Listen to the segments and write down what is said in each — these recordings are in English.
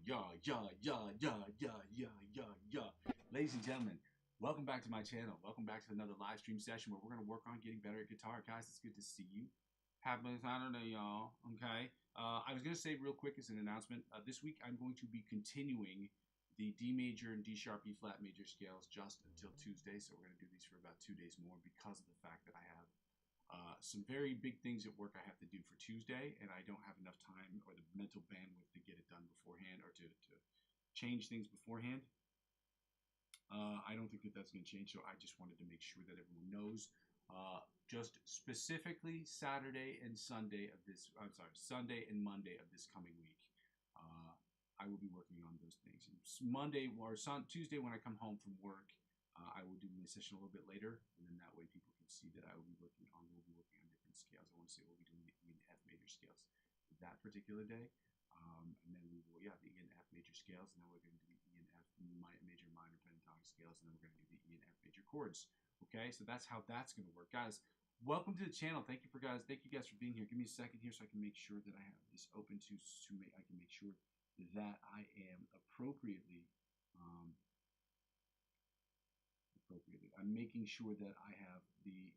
Yeah. Ladies and gentlemen, welcome back to my channel. Welcome back to another live stream session where we're going to work on getting better at guitar. Guys, it's good to see you. Happy Saturday, y'all. Okay. I was going to say real quick as an announcement, this week I'm going to be continuing the D major and D sharp E flat major scales just until Tuesday. So we're going to do these for about 2 days more because of the fact that I have some very big things at work I have to do for Tuesday, and I don't have enough time or the mental bandwidth to get it done beforehand or to change things beforehand. I don't think that that's going to change, so I just wanted to make sure that everyone knows. Just specifically Saturday and Sunday of this, I'm sorry, Sunday and Monday of this coming week, I will be working on those things. And Monday or Tuesday when I come home from work, I will do my session a little bit later, and then that way people can see that I will be working on. We'll be working on different scales. I want to say we'll be doing the E and F major scales that particular day, and then we will the E and F major scales, and then we're going to do the E and F major minor pentatonic scales, and then we're going to do the E and F major chords. Okay, so that's how that's going to work, guys. Welcome to the channel. Thank you guys for being here. Give me a second here so I can make sure that I have this open I can make sure that I am appropriately. I'm making sure that I have the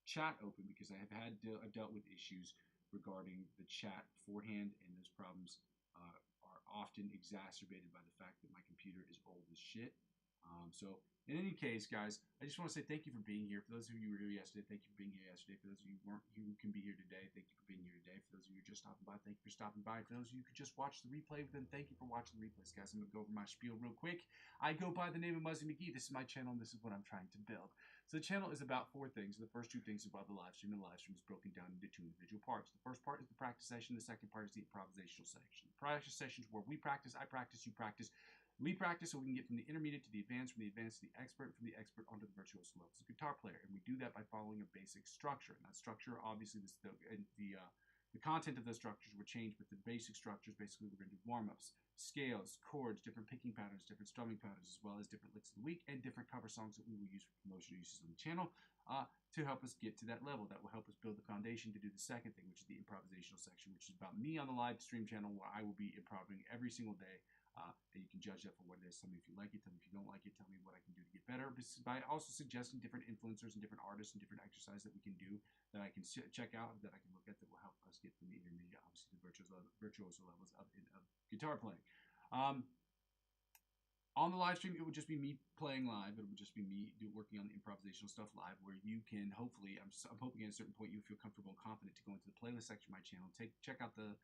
chat open because I have I've dealt with issues regarding the chat beforehand, and those problems are often exacerbated by the fact that my computer is old as shit. So in any case, guys, I just want to say thank you for being here. For those of you who were here yesterday, thank you for being here yesterday. For those of you who weren't, who can be here today, thank you for being here today. For those of you who are just stopping by, thank you for stopping by. For those of you who could just watch the replay, then thank you for watching the replays, guys. I'm going to go over my spiel real quick. I go by the name of Muzzy McGee. This is my channel, and this is what I'm trying to build. So the channel is about 4 things. The first 2 things are about the live stream. The live stream is broken down into 2 individual parts. The first part is the practice session. The second part is the improvisational section. The practice session is where we practice, I practice, you practice. We practice so we can get from the intermediate to the advanced, from the advanced to the expert, and from the expert onto the virtuoso level as a guitar player. And we do that by following a basic structure. And that structure, obviously, the content of those structures will change, but the basic structures, basically, we're going to do warm-ups, scales, chords, different picking patterns, different strumming patterns, as well as different licks of the week, and different cover songs that we will use for promotional uses on the channel to help us get to that level. That will help us build the foundation to do the second thing, which is the improvisational section, which is about me on the live stream channel, where I will be improvising every single day. And you can judge that for what it is. Tell me if you like it. Tell me if you don't like it. Tell me what I can do to get better. By also suggesting different influencers and different artists and different exercises that we can do, that I can check out, that I can look at, that will help us get from the intermediate, obviously, the virtuoso levels of guitar playing. On the live stream, it would just be me playing live. It would just be me working on the improvisational stuff live, where you can hopefully, I'm hoping at a certain point you feel comfortable and confident to go into the playlist section of my channel, check out the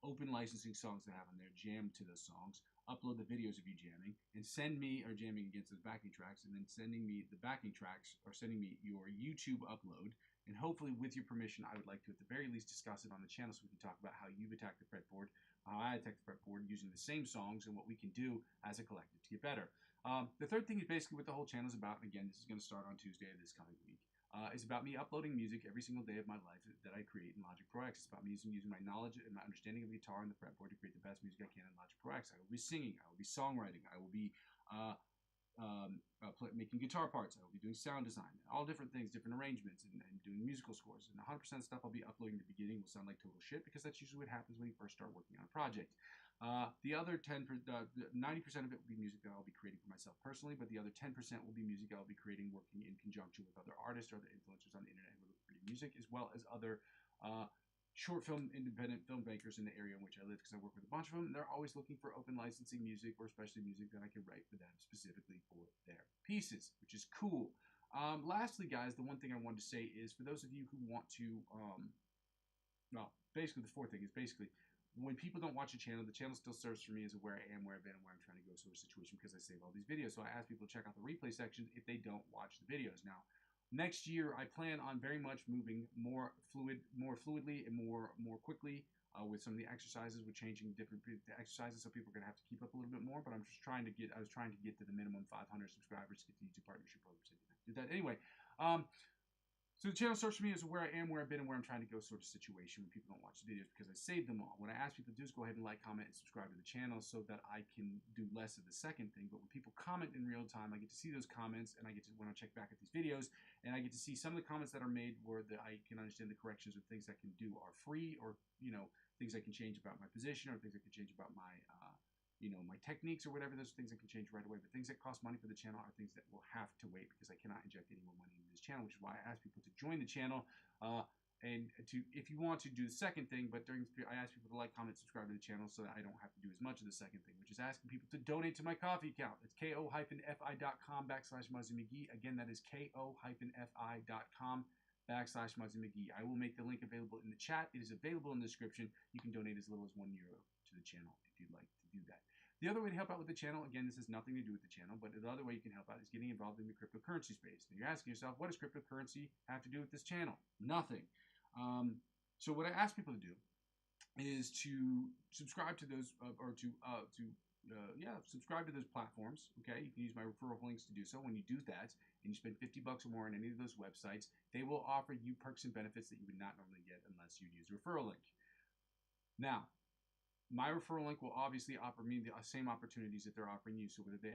open licensing songs that I have on there, jam to those songs, upload the videos of you jamming, and send me, or jamming against those backing tracks, and then sending me the backing tracks, or sending me your YouTube upload. And hopefully, with your permission, I would like to at the very least discuss it on the channel so we can talk about how you've attacked the fretboard, how I attacked the fretboard using the same songs, and what we can do as a collective to get better. The third thing is basically what the whole channel is about. And again, this is going to start on Tuesday of this coming week. It's about me uploading music every single day of my life that I create in Logic Pro X. It's about me using my knowledge and my understanding of the guitar and the fretboard to create the best music I can in Logic Pro X. I will be singing, I will be songwriting, I will be making guitar parts, I will be doing sound design, all different things, different arrangements, and doing musical scores. And 100% of stuff I'll be uploading at the beginning will sound like total shit, because that's usually what happens when you first start working on a project. The other 90% of it will be music that I'll be creating for myself personally, but the other 10% will be music I'll be creating working in conjunction with other artists or other influencers on the internet who are creating music, as well as other short film independent filmmakers in the area in which I live, because I work with a bunch of them. They're always looking for open licensing music, or especially music that I can write for them specifically for their pieces, which is cool. Lastly, guys, the one thing I wanted to say is for those of you who want to, well, basically the fourth thing is basically when people don't watch the channel still serves for me as a where I am, where I've been, and where I'm trying to go sort of situation, because I save all these videos. So I ask people to check out the replay section if they don't watch the videos. Now, next year, I plan on very much moving more fluidly and more quickly with some of the exercises. We're changing different exercises, so people are going to have to keep up a little bit more. But I was trying to get to the minimum 500 subscribers to get the YouTube partnership program. So I didn't have to do that anyway. So the channel serves for me as where I am, where I've been, and where I'm trying to go sort of situation when people don't watch the videos, because I save them all. What I ask people to do is go ahead and like, comment, and subscribe to the channel so that I can do less of the second thing. But when people comment in real time, I get to see those comments, and I get to, when I check back at these videos, and I get to see some of the comments that are made where I can understand the corrections or things I can do are free, or things I can change about my position, or things I can change about my my techniques or whatever. Those things I can change right away. But things that cost money for the channel are things that will have to wait because I cannot inject any more money into this channel, which is why I ask people to join the channel. And if you want to do the second thing, but I ask people to like, comment, subscribe to the channel so that I don't have to do as much of the second thing, which is asking people to donate to my coffee account. It's ko-fi.com/Muzzy McGee. Again, that is ko-fi.com/Muzzy McGee. I will make the link available in the chat. It is available in the description. You can donate as little as €1 to the channel if you'd like to do that. The other way to help out with the channel, again, this has nothing to do with the channel, but the other way you can help out is getting involved in the cryptocurrency space. And you're asking yourself, what does cryptocurrency have to do with this channel? Nothing. So what I ask people to do is to subscribe to those, subscribe to those platforms. Okay, you can use my referral links to do so. When you do that, and you spend $50 or more on any of those websites, they will offer you perks and benefits that you would not normally get unless you use a referral link. Now, my referral link will obviously offer me the same opportunities that they're offering you. So whether they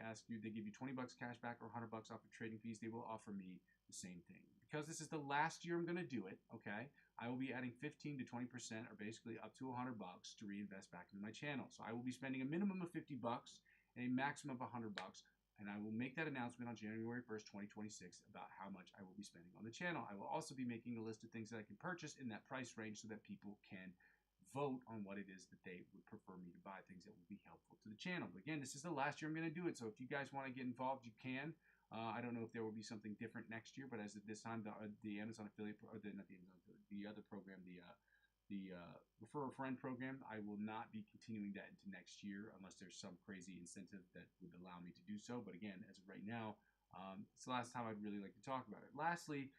give you $20 cash back or $100 off of trading fees, they will offer me the same thing. Because this is the last year I'm going to do it, okay, I will be adding 15 to 20%, or basically up to $100 to reinvest back into my channel. So I will be spending a minimum of $50 and a maximum of $100, and I will make that announcement on January 1st, 2026 about how much I will be spending on the channel. I will also be making a list of things that I can purchase in that price range so that people can vote on what it is that they would prefer me to buy, things that will be helpful to the channel. But again, this is the last year I'm going to do it, so if you guys want to get involved, you can. I don't know if there will be something different next year, but as of this time, the Amazon affiliate, or the other program, the Refer a Friend program, I will not be continuing that into next year unless there's some crazy incentive that would allow me to do so. But again, as of right now, it's the last time I'd really like to talk about it. Lastly,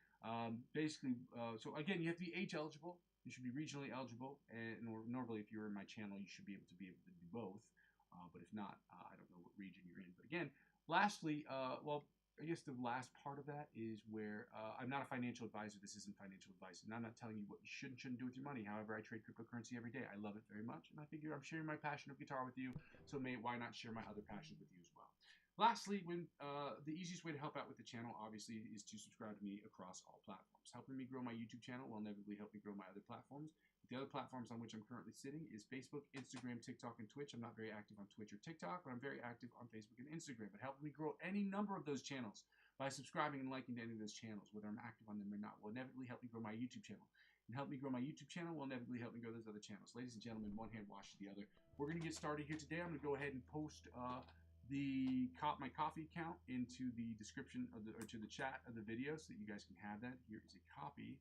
so again, you have to be age eligible. You should be regionally eligible, and normally if you're in my channel, you should be able to do both. But if not, I don't know what region you're in. But again, lastly, I guess the last part of that is where I'm not a financial advisor. This isn't financial advice, and I'm not telling you what you should and shouldn't do with your money. However, I trade cryptocurrency every day. I love it very much, and I figure I'm sharing my passion of guitar with you, so why not share my other passions with you as well? Lastly, the easiest way to help out with the channel, obviously, is to subscribe to me across all platforms. Helping me grow my YouTube channel will inevitably help me grow my other platforms. The other platforms on which I'm currently sitting is Facebook, Instagram, TikTok, and Twitch. I'm not very active on Twitch or TikTok, but I'm very active on Facebook and Instagram. But helping me grow any number of those channels by subscribing and liking to any of those channels, whether I'm active on them or not, will inevitably help me grow my YouTube channel. And help me grow my YouTube channel will inevitably help me grow those other channels. Ladies and gentlemen, one hand washes the other. We're going to get started here today. I'm going to go ahead and post my coffee account into the description of to the chat of the video so that you guys can have that. Here is a copy.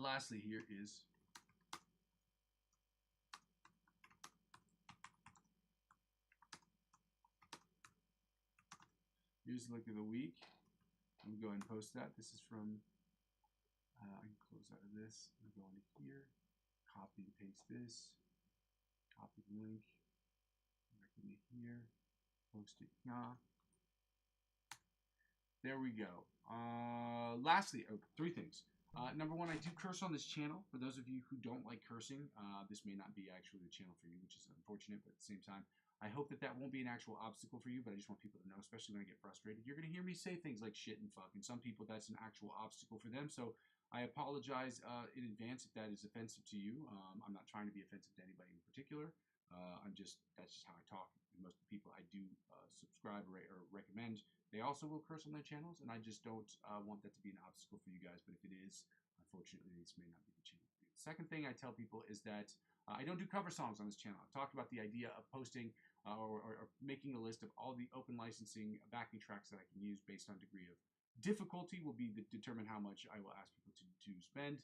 Lastly, here is here's the look of the week. I'm going to go ahead and post that. This is from I can close out of this and go into here, copy and paste this, copy the link, back into here, post it here. There we go. Lastly, three things. Number one, I do curse on this channel. For those of you who don't like cursing, this may not be actually the channel for you, which is unfortunate, but at the same time, I hope that won't be an actual obstacle for you, but I just want people to know, especially when I get frustrated. You're going to hear me say things like shit and fuck, and some people, that's an actual obstacle for them, so I apologize in advance if that is offensive to you. I'm not trying to be offensive to anybody in particular. That's just how I talk. And most of the people I do subscribe or recommend, they also will curse on their channels, and I just don't want that to be an obstacle for you guys. But if it is, unfortunately, this may not be the channel for you. The second thing I tell people is that I don't do cover songs on this channel. I've talked about the idea of posting or making a list of all the open licensing backing tracks that I can use based on degree of difficulty will determine how much I will ask people to spend.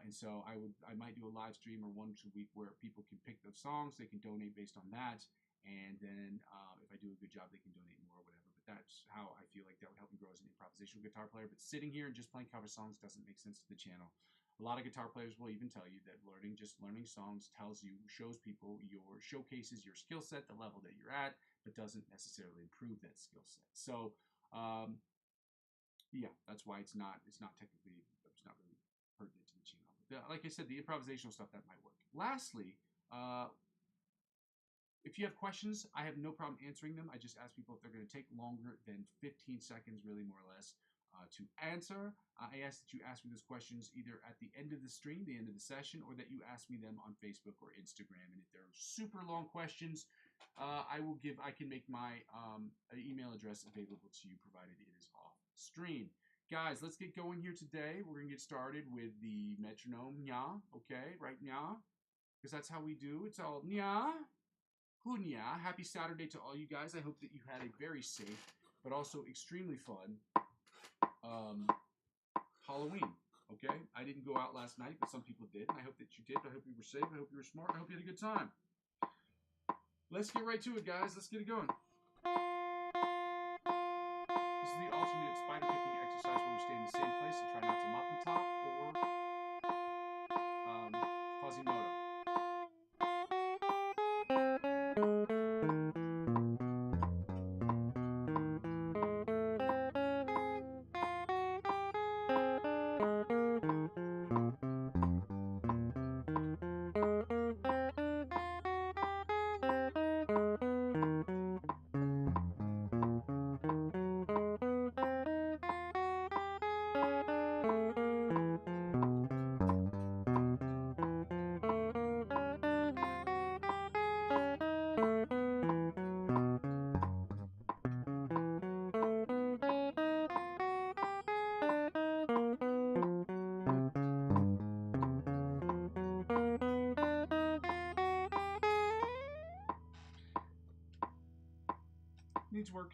And so I might do a live stream or once a week where people can pick those songs. They can donate based on that. And then if I do a good job, they can donate more or whatever. But that's how I feel like that would help me grow as an improvisational guitar player. But sitting here and just playing cover songs doesn't make sense to the channel. A lot of guitar players will even tell you that just learning songs shows people showcases your skill set, the level that you're at, but doesn't necessarily improve that skill set. So, yeah, that's why it's not technically, it's not really pertinent to the channel. But like I said, the improvisational stuff, that might work. Lastly, if you have questions, I have no problem answering them. I just ask people if they're going to take longer than 15 seconds, really, more or less, to answer. I ask that you ask me those questions either at the end of the stream, the end of the session, or that you ask me them on Facebook or Instagram. And if they're super long questions, I can make my email address available to you, provided it is off stream. Guys, let's get going here today. We're going to get started with the metronome, nya, okay, right, nya, because that's how we do. It's all nya, hunya. Happy Saturday to all you guys. I hope that you had a very safe, but also extremely fun Halloween, okay? I didn't go out last night, but some people did, and I hope that you did. I hope you were safe. I hope you were smart. I hope you had a good time. Let's get right to it, guys. Let's get it going. This is the alternate spider picking exercise where we stay in the same place and try not to mop and top or Quasimodo. Needs work.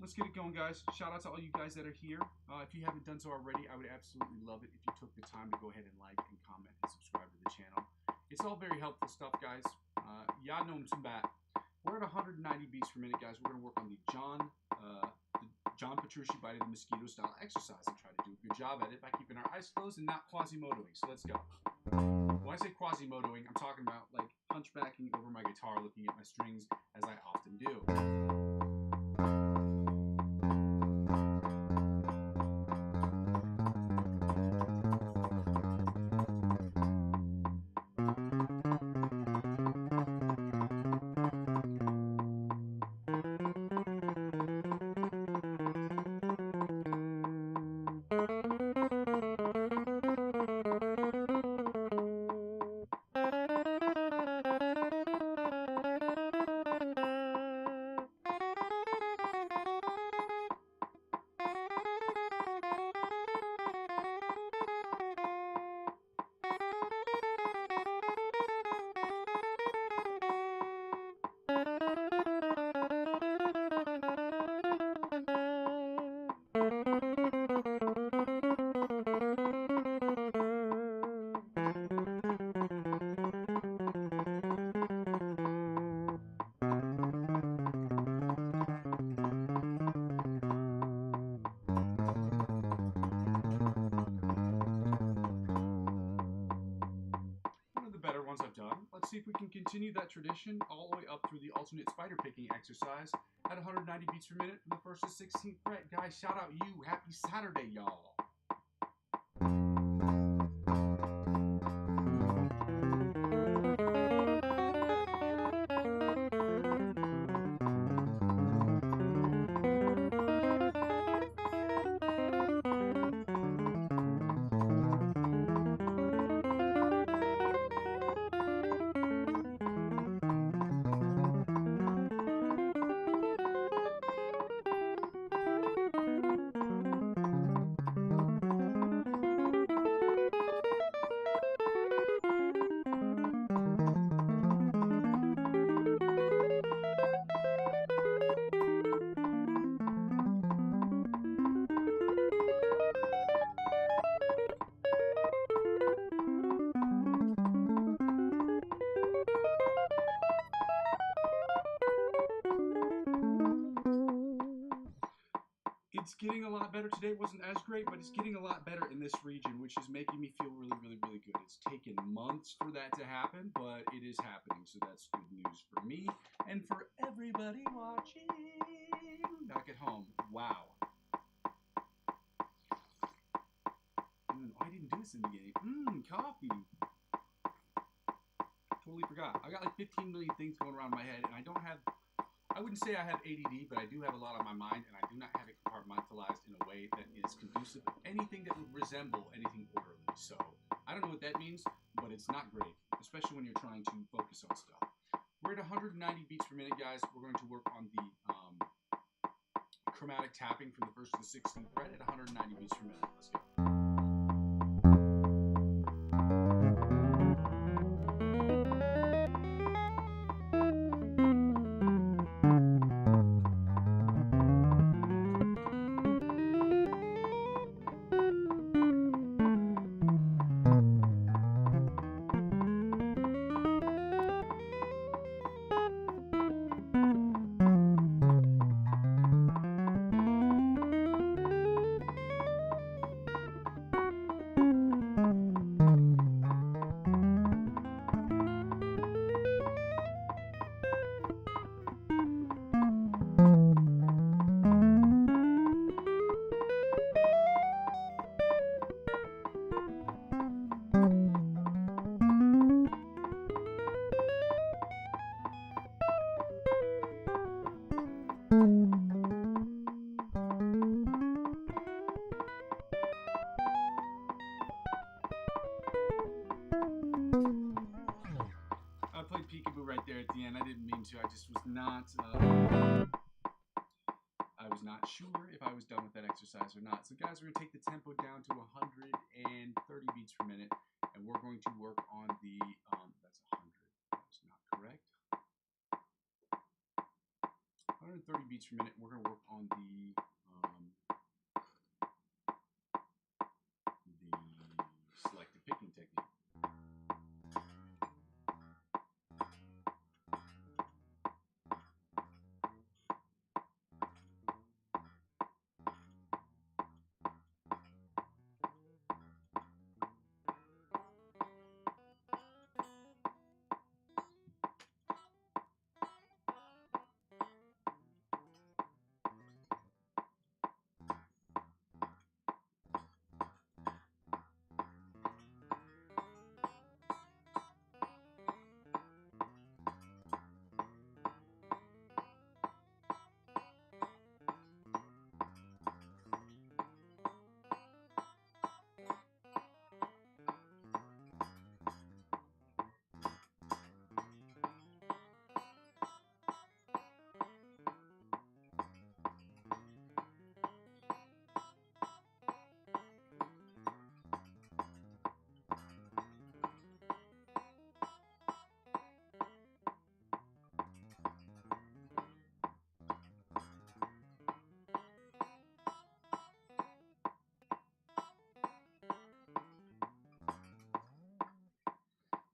Let's get it going, guys. Shout out to all you guys that are here. If you haven't done so already, I would absolutely love it if you took the time to go ahead and like and comment and subscribe to the channel. It's all very helpful stuff, guys. Y'all know some bat. We're at 190 beats per minute, guys. We're going to work on the John Petrucci Bite of the Mosquito style exercise and try to do a good job at it by keeping our eyes closed and not Quasimodoing. So let's go. When I say Quasimodoing, I'm talking about like hunchbacking over my guitar, looking at my strings, as I often do. Let's see if we can continue that tradition all the way up through the alternate spider picking exercise at 190 beats per minute from the 1st to 16th fret. Guys, shout out you. Happy Saturday, y'all. It's getting a lot better. Today wasn't as great, but it's getting a lot better in this region, which is making me feel really, really, really good. It's taken months for that to happen, but it is happening, so that's good news for me and for everybody watching back at home. Wow. I didn't do this in the beginning. Coffee. Totally forgot. I got like 15 million things going around my head, and I wouldn't say I have ADD, but I do have a lot on my mind, and I do not have it compartmentalized in a way that is conducive of anything that would resemble anything orderly. So I don't know what that means, but it's not great, especially when you're trying to focus on stuff. We're at 190 beats per minute, guys. We're going to work on the chromatic tapping from the 1st to the 16th fret at 190 beats per minute. Let's go. Right there at the end. I didn't mean to. I just was not I was not sure if I was done with that exercise or not. So guys, we're going to take the tempo down to 130 beats per minute, and we're going to work on the that's 100. That's not correct. 130 beats per minute. We're going to work on the selective picking technique.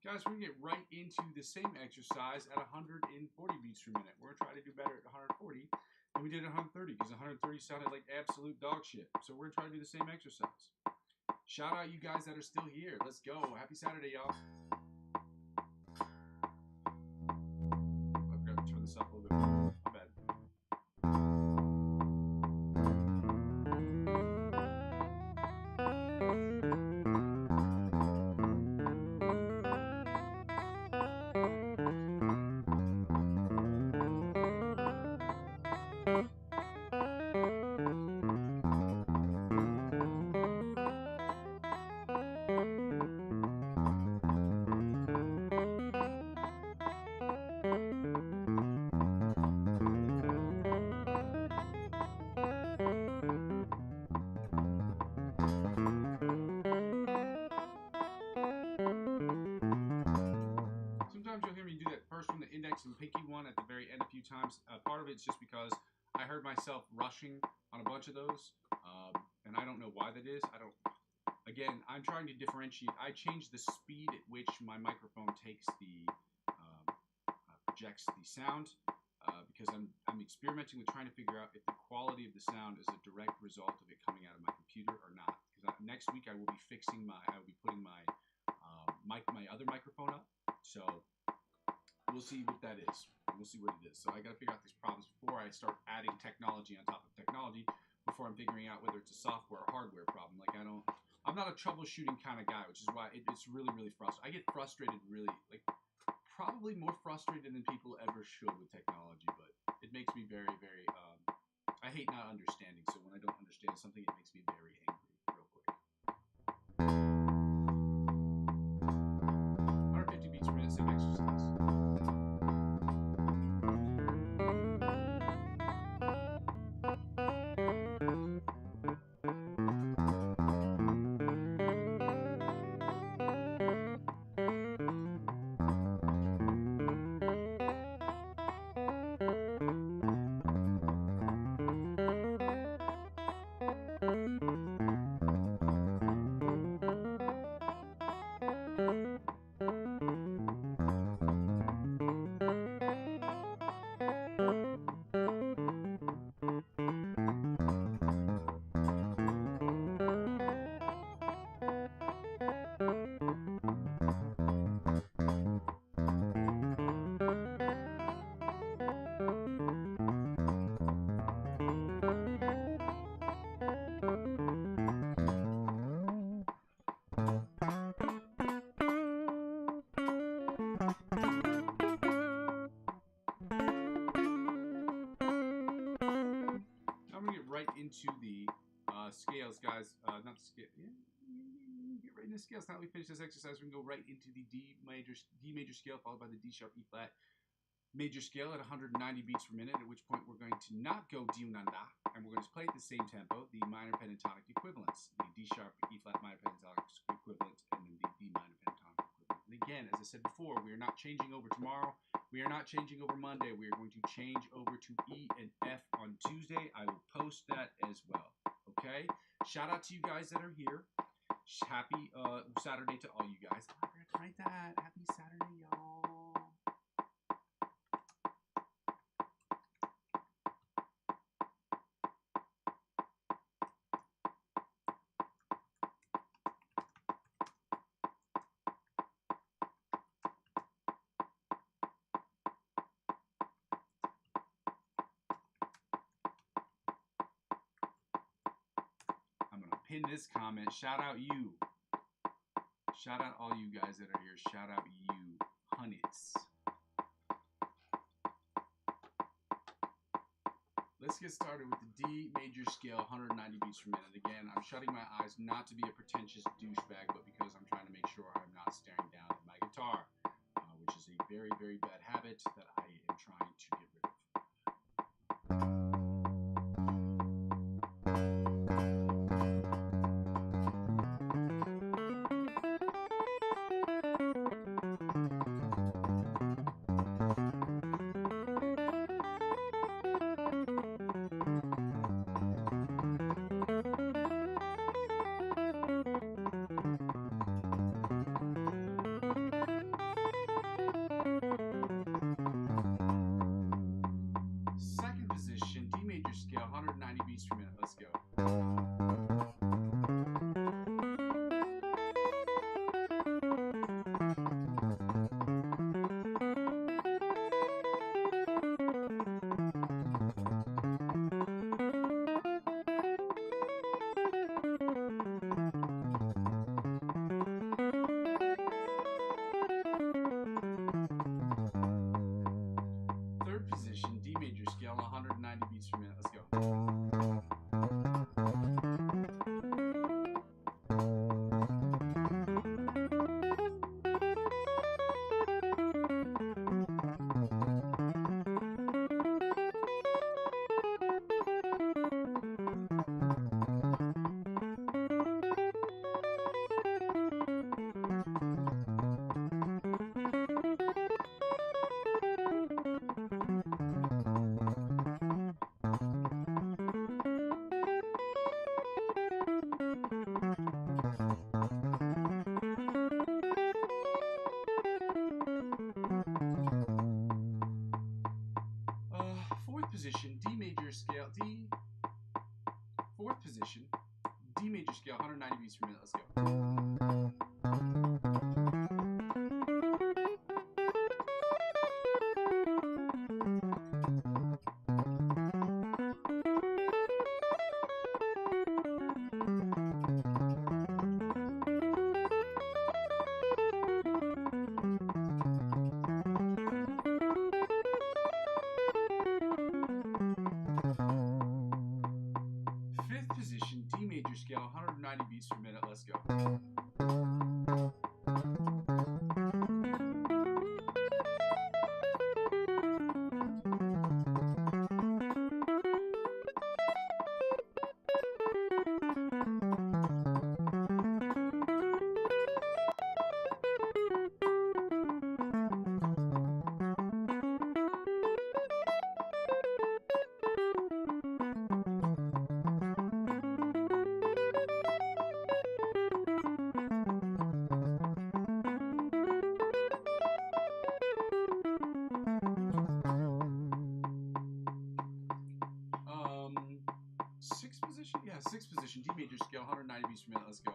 Guys, we're going to get right into the same exercise at 140 beats per minute. We're going to try to do better at 140 than we did at 130 because 130 sounded like absolute dog shit. So we're going to try to do the same exercise. Shout out you guys that are still here. Let's go. Happy Saturday, y'all. I've got to turn this up a little bit more. My bad. And pinky one at the very end a few times. Part of it's just because I heard myself rushing on a bunch of those, and I don't know why that is. Again, I'm trying to differentiate. I change the speed at which my microphone takes the projects the sound because I'm experimenting with trying to figure out if the quality of the sound is a direct result of it coming out of my computer or not. Because next week I will be putting my my other microphone up. So we'll see what that is. We'll see what it is. So I got to figure out these problems before I start adding technology on top of technology. Before I'm figuring out whether it's a software or hardware problem. Like I'm not a troubleshooting kind of guy, which is why it's really, really frustrating. I get frustrated really, like probably more frustrated than people ever should with technology, but it makes me very, very, I hate not understanding. So when I don't understand something, it makes me very angry real quick. 150 beats per minute, same exercise. Right into the scales, guys. Not the scale. Yeah, get right into the scales. Now that we finish this exercise, we can go right into the D major scale, followed by the D sharp, E flat major scale at 190 beats per minute. At which point we're going to not go D nanda, and we're going to play at the same tempo, the minor pentatonic equivalents, the D sharp, E flat minor pentatonic equivalent, and then the D minor pentatonic equivalent. And again, as I said before, we are not changing over tomorrow. We are not changing over Monday. We are going to change over to E and F on Tuesday. I will post that as well. Okay? Shout out to you guys that are here. Happy Saturday to all you guys. I forgot to write that. Happy Saturday, y'all. Pin this comment. Shout out you. Shout out all you guys that are here. Shout out you, honeys. Let's get started with the D major scale, 190 beats per minute. Again, I'm shutting my eyes not to be a pretentious douchebag, but because I'm trying to make sure I'm not staring down at my guitar, which is a very, very bad habit that I am trying to get rid of. Scale, 190 beats per minute. Let's go. Third position, D major scale, 190 beats per minute. Let's go. Fourth position, D major scale, 190 beats per minute. Let's go. Fifth position, D major scale, 190 beats per minute. Let's go. 6th position, D major scale, 190 beats per minute. Let's go.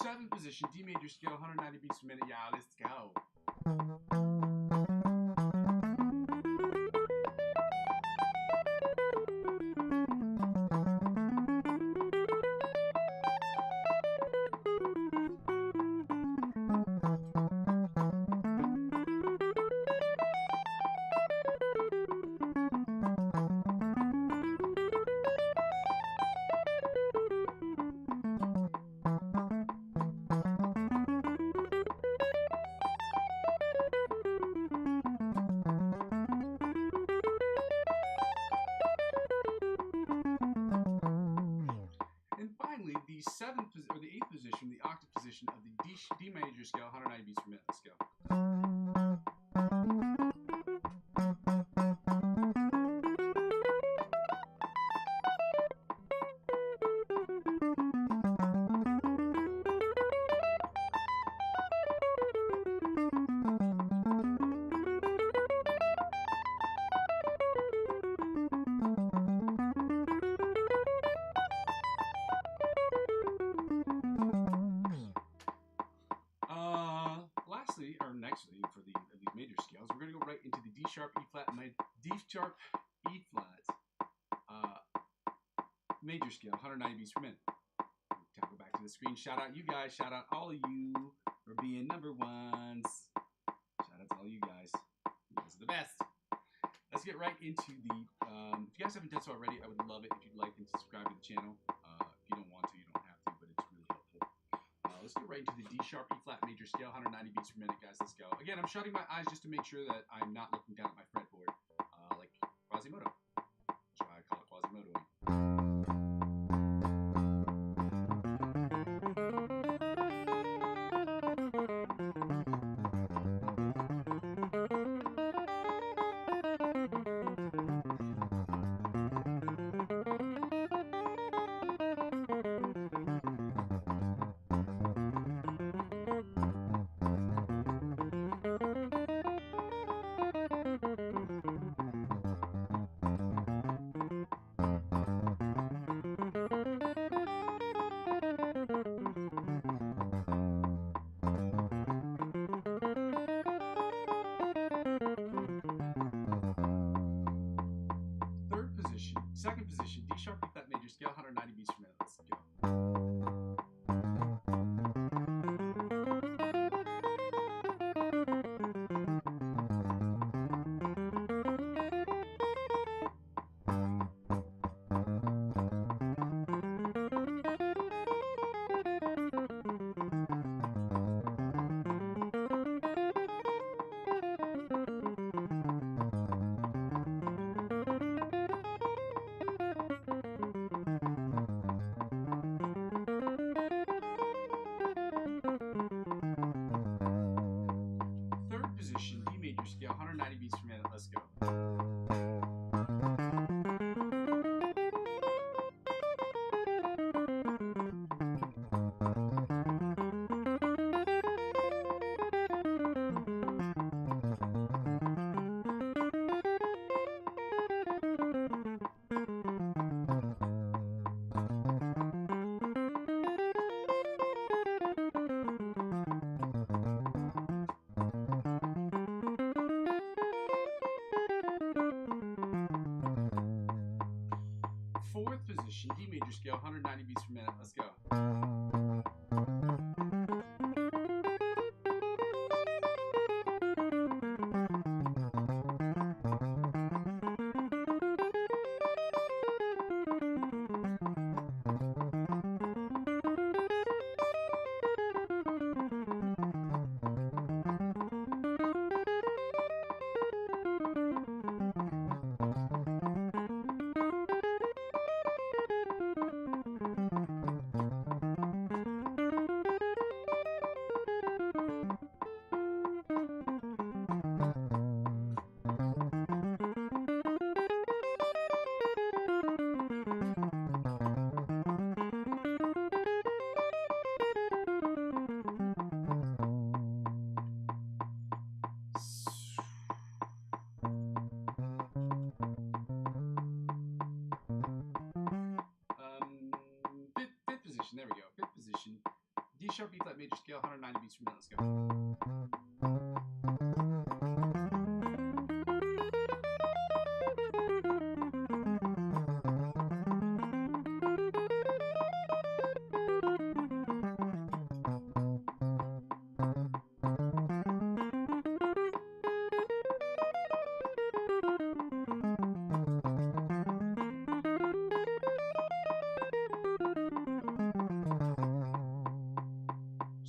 7th position, D major scale, 190 beats per minute. Yeah, let's go. 8th position, the octave position of the D major scale, 190 beats per minute. Let's go. Lastly, for these major scales, we're going to go right into the D sharp, E flat, major scale, 190 beats per minute. Time to go back to the screen. Shout out you guys. Shout out all of you for being number ones. Shout out to all you guys. You guys are the best. Let's get right into the. If you guys haven't done so already, I would love it if you'd like and subscribe to the channel. If you don't want to, you don't have to, but it's really helpful. Let's get right into the D sharp, E flat major scale, 190 beats per minute, guys. Let's go. Again, I'm shutting my eyes just to make sure that I'm not looking down at my fretboard, like Quasimodo. That's why I call it Quasimodoing. Second position, D sharp, E flat major scale, 190 beats per minute. Let's go. major scale, 190 beats per minute. Let's go. Fifth position, there we go. Fifth position, D sharp, E flat major scale, 190 beats per minute. Let's go.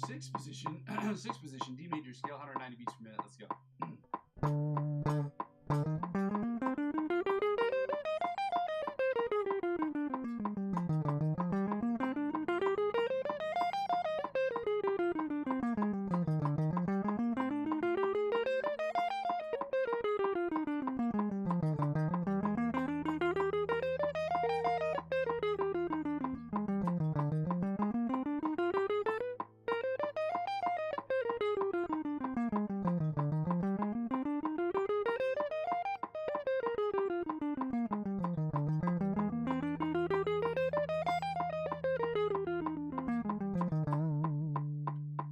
Sixth position, D major scale, 190 beats per minute. Let's go.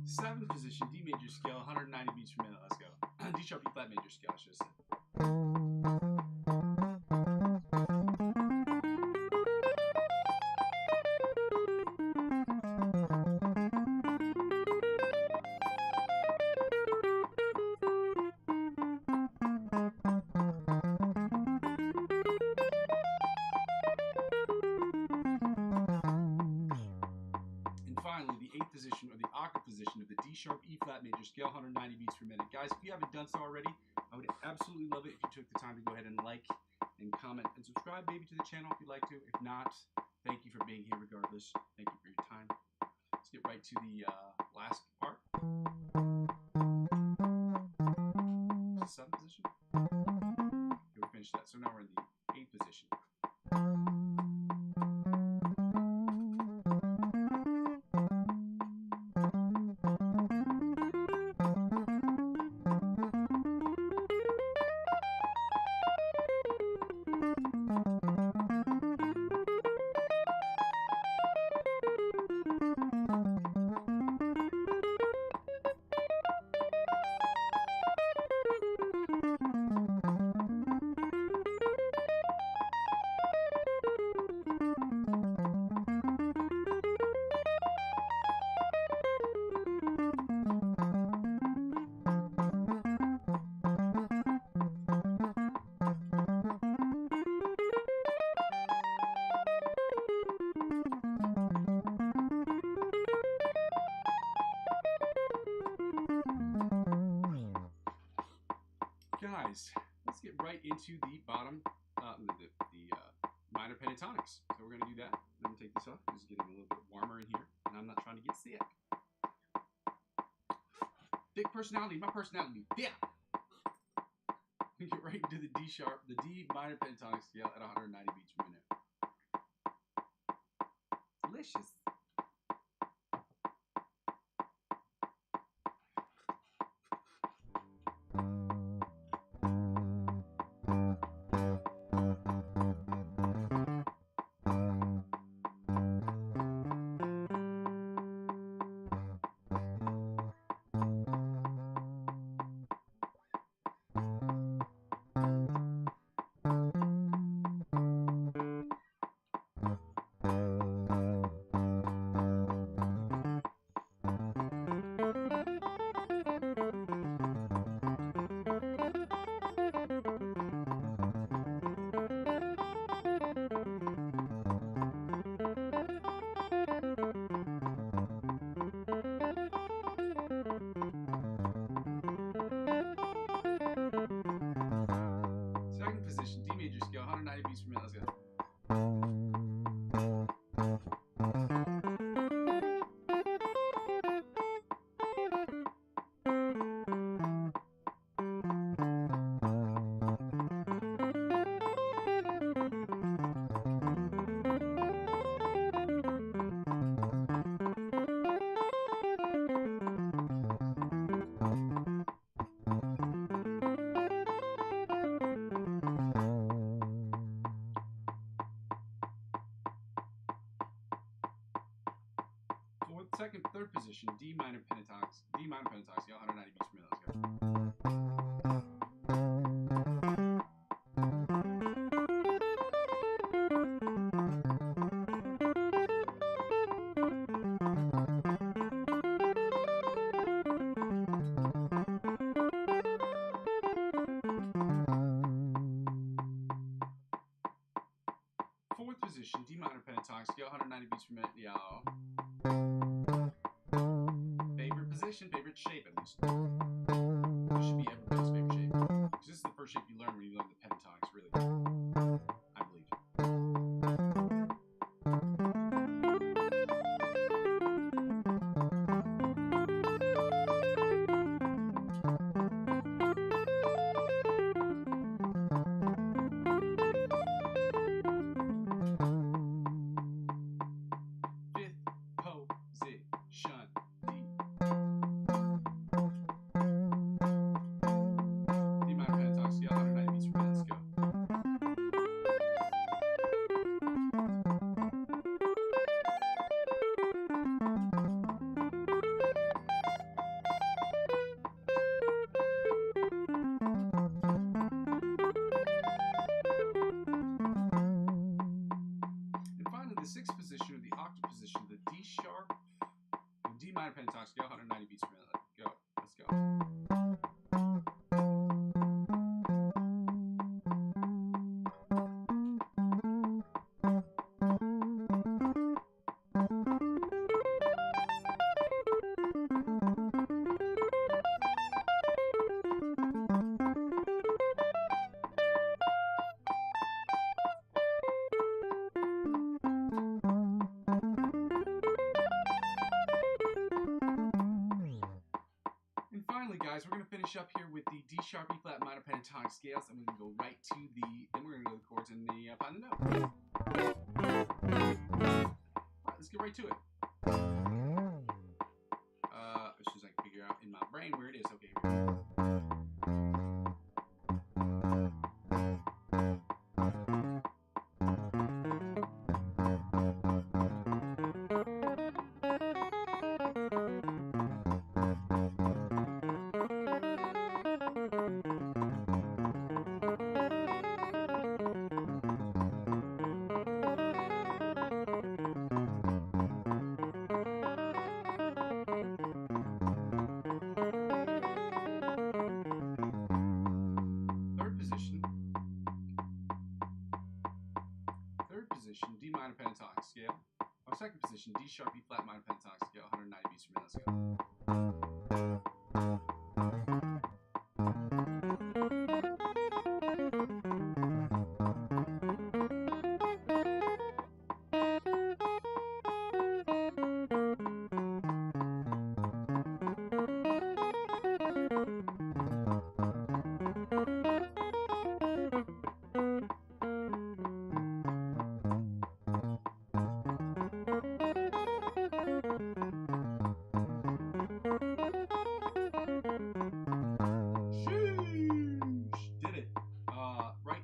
Seventh position, D major scale, 190 beats per minute. Let's go. D sharp, E flat major scale, I should have said. Finally, the eighth position, or the octave position of the D sharp, E flat major scale, 190 beats per minute. Guys, if you haven't done so already, I would absolutely love it if you took the time to go ahead and like and comment and subscribe maybe to the channel if you'd like to. If not, thank you for being here regardless. Thank you for your time. Let's get right to the last part. The seventh position. Okay, we finished that. So now we're in the eighth position. Guys, let's get right into the bottom, the minor pentatonics. So we're going to do that. I'm going to take this off. It's getting a little bit warmer in here, and I'm not trying to get sick. Big personality, my personality, yeah! We get right into the D sharp, the D minor pentatonic scale at 190 beats per minute. Delicious. third position, D minor pentatonic scale, 190 beats per minute. Let's go. Fourth position, D minor pentatonic scale, 190 beats per minute, y'all. Favorite position, favorite shape at least. This should be everybody's favorite shape. Because this is the first shape you learn when you learn the pentatonics, really. I believe. Sixth position, or the octave position, the D sharp, D minor pentatonic scale, 190 beats per minute. Let's go. Guys, we're going to finish up here with the D sharp, E flat minor pentatonic scales, and we're going to go right to then we're going to go to the chords and the final note. Alright, let's get right to it. As soon as I can figure out in my brain where it is. Okay, here we go. D minor pentatonic scale. Our second position, D sharp, E flat minor pentatonic scale, 190 beats per minute. Let's go.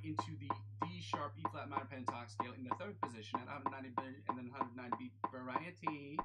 Into the D sharp, E flat minor pentatonic scale in the third position at 190 and then 190 beat variety.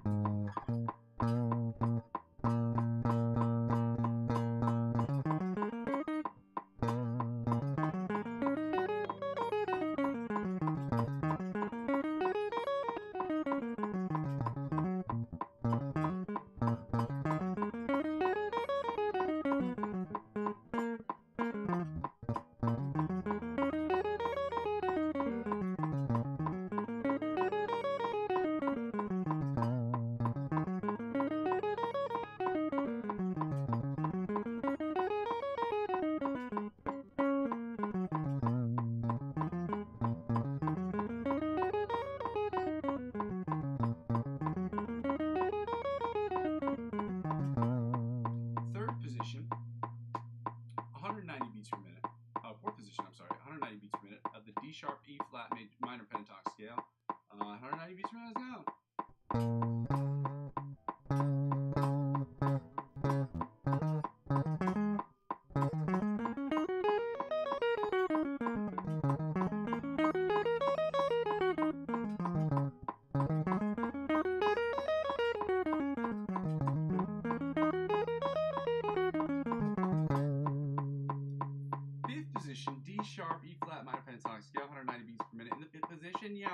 sharp, E flat minor pentatonic scale, 190 beats per minute in the 5th position, yo.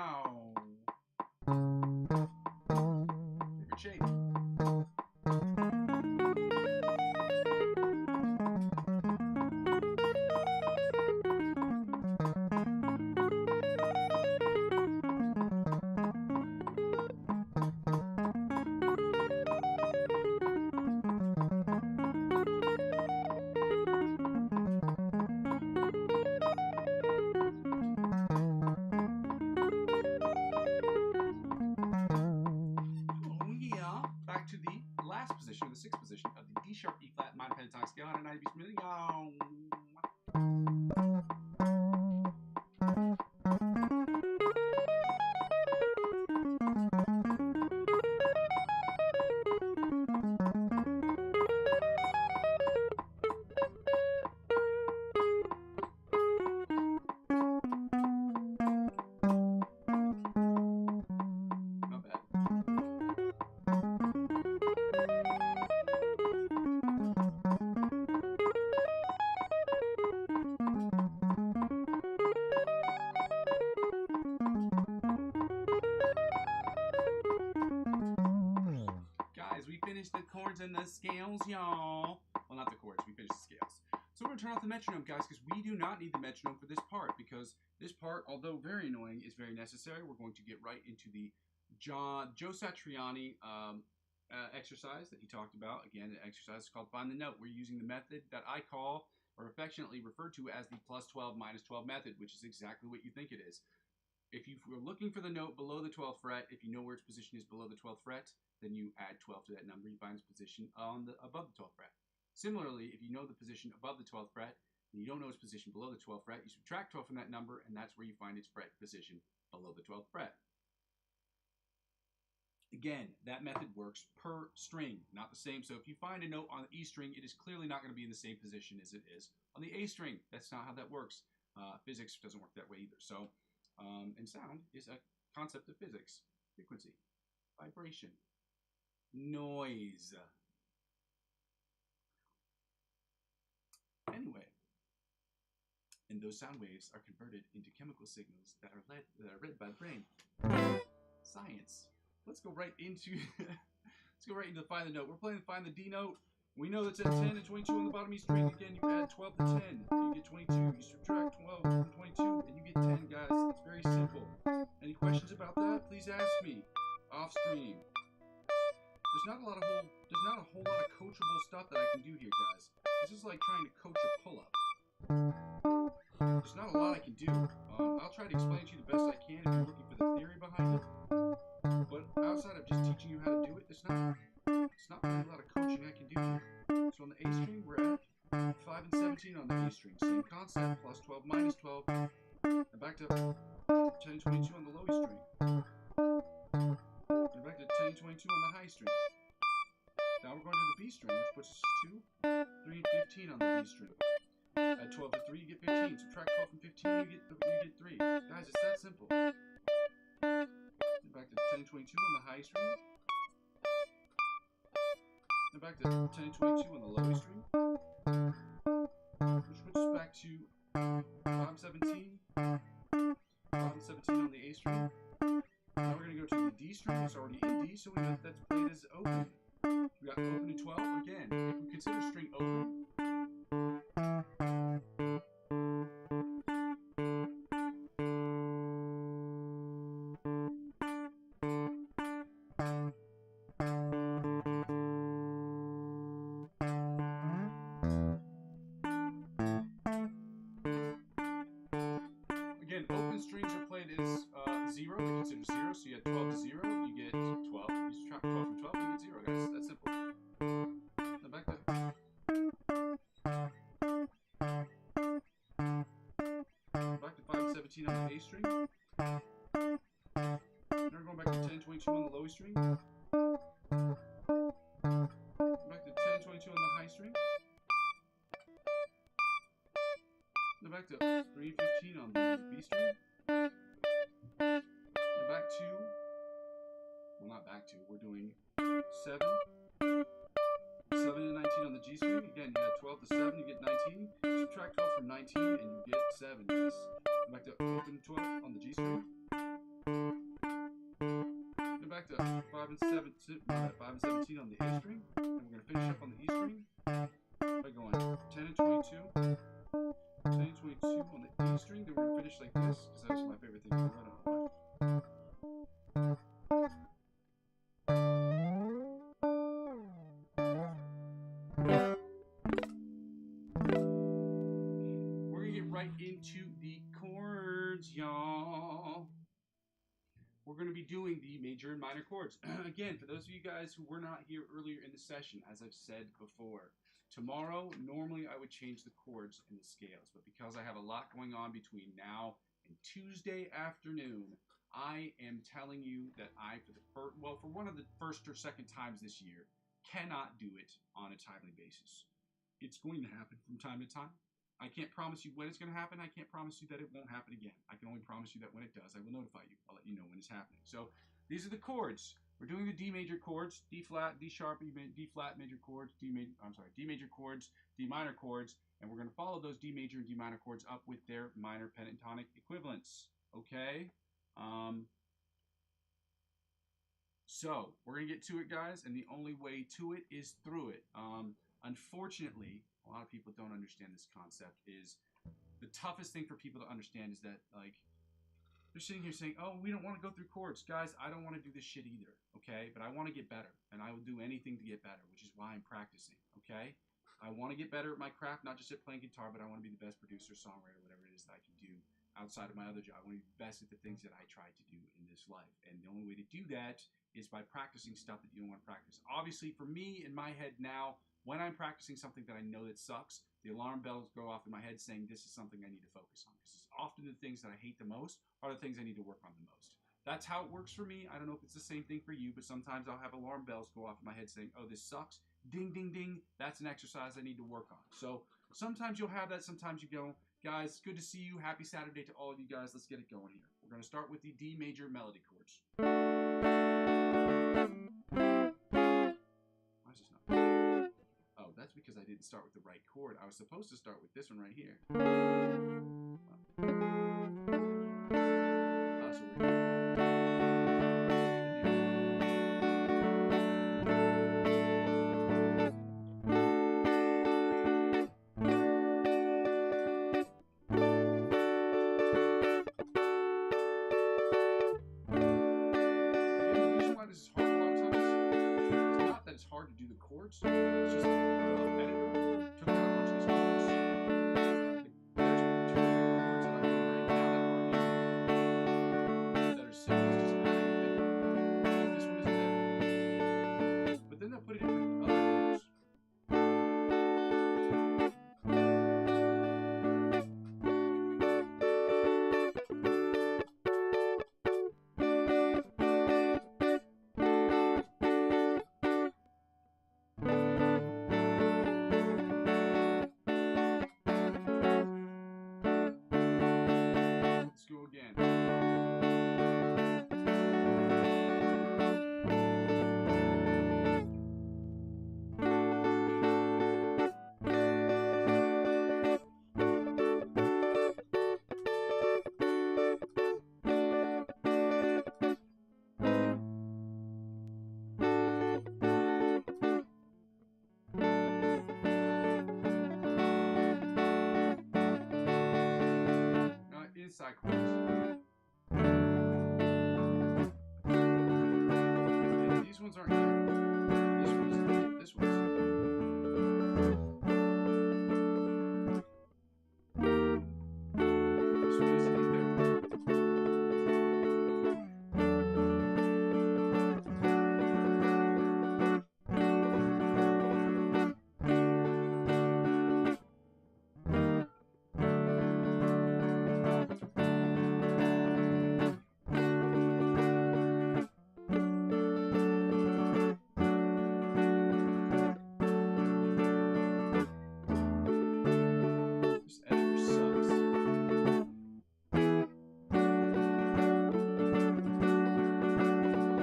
Favorite shape. Back to the last position, the 6th position of the D sharp E flat minor pentatonic scale, 190 beats per minute. Not bad. Guys, we finished the chords and the scales, y'all. Well, not the chords, we finished the scales. So we're going to turn off the metronome, guys, because we do not need the metronome for this part, because this part, although very annoying, is very necessary. We're going to get right into the Joe Satriani exercise that he talked about. Again, an exercise is called Find the Note. We're using the method that I call, or affectionately referred to as the plus 12 minus 12 method, which is exactly what you think it is. If you were looking for the note below the 12th fret, if you know where its position is below the 12th fret, then you add 12 to that number. You find its position on above the 12th fret. Similarly, if you know the position above the 12th fret, and you don't know its position below the 12th fret, you subtract 12 from that number, and that's where you find its fret position below the 12th fret. Again, that method works per string, not the same. So if you find a note on the E string, it is clearly not going to be in the same position as it is on the A string. That's not how that works. Physics doesn't work that way either. So, and sound is a concept of physics. Frequency, vibration, noise. Anyway, and those sound waves are converted into chemical signals that are read by the brain. Science. Let's go right into Find the Note. We're playing Find the D note. We know that's at 10 and 22 on the bottom E string. Again, you add 12 to 10, you get 22. You subtract 12 from 22, and you get 10, guys. It's very simple. Any questions about that? Please ask me off stream. There's not a whole lot of coachable stuff that I can do here, guys. This is like trying to coach a pull-up. There's not a lot I can do. I'll try to explain it to you the best I can if you're looking for the theory behind it. But outside of just teaching you how to do it, it's not really a lot of coaching I can do here. So on the A string, we're at 5 and 17 on the A string. Same concept, plus 12 minus 12. And back to 10 and 22 on the low E string. And back to 10 and 22 on the high string. Now we're going to the B string, which puts us to 3 and 15 on the B string. Add 12 to 3, you get 15. Subtract 12 from 15, you get 3. Guys, it's that simple. Back to 10 and 22 on the high string. And back to 10 and 22 on the low E string. Which puts us back to 5 and 17. 5 and 17 on the A string. Now we're going to go to the D string. It's already in D, so we know that's played as open. We got open and 12. Again, if we consider string open, open strings are played as 0. We consider 0, so you add 12 to 0, you get 12. You subtract 12 from 12, you get 0, guys. That's simple. Now back to 5 and 17 on the A string. Now we're going back to 10 and 22 on the low string. Back to 10 and 22 on the high string. Now back to 3 and 15 on the B string. And back to, well, not back to, we're doing 7 and 7 and 19 on the G string. Again, you add 12 to 7, you get 19. Subtract 12 from 19, and you get 7. Yes. Go back to open 12 on the G string. Go back to 5 and 17 on the A string. And we're going to finish up on the E string by going 10 and 22. 10 and 22 on the E string. Then we're going to finish like this, because that's my favorite thing to do. I don't know why. Into the chords, y'all. We're going to be doing the major and minor chords. Again, for those of you guys who were not here earlier in the session, as I've said before, tomorrow, normally I would change the chords and the scales, but because I have a lot going on between now and Tuesday afternoon, I am telling you that I, for one of the first or second times this year, cannot do it on a timely basis. It's going to happen from time to time. I can't promise you when it's going to happen. I can't promise you that it won't happen again. I can only promise you that when it does, I will notify you. I'll let you know when it's happening. So these are the chords. We're doing the D major chords, D flat, D sharp, D flat major chords, D major chords, D minor chords, and we're going to follow those D major and D minor chords up with their minor pentatonic equivalents. Okay? So we're going to get to it, guys, and the only way to it is through it. Unfortunately, a lot of people don't understand this concept. Is the toughest thing for people to understand is that, like, they're sitting here saying, oh, we don't want to go through chords. Guys, I don't want to do this shit either, okay? But I want to get better, and I will do anything to get better, which is why I'm practicing, okay? I want to get better at my craft, not just at playing guitar, but I want to be the best producer, songwriter, whatever it is that I can do outside of my other job. I want to be the best at the things that I try to do in this life. And the only way to do that is by practicing stuff that you don't want to practice. Obviously, for me, in my head now, when I'm practicing something that I know that sucks, the alarm bells go off in my head saying this is something I need to focus on. Because often the things that I hate the most are the things I need to work on the most. That's how it works for me. I don't know if it's the same thing for you, but sometimes I'll have alarm bells go off in my head saying, oh, this sucks. Ding, ding, ding. That's an exercise I need to work on. So sometimes you'll have that. Sometimes you don't. Guys, good to see you. Happy Saturday to all of you guys. Let's get it going here. We're going to start with the D major melody chords. Why is this not? Oh, that's because I didn't start with the right chord. I was supposed to start with this one right here. So we're hard to do the chords. It's just the editor took out a bunch of these chords. There's two chords that I'm doing right now that are simple. It's just adding a bit. Like this one isn't there. But then they'll put it in other chords. Let's go again. Now inside chords. These ones aren't here. This one's. This one isn't in there. This editor sucks.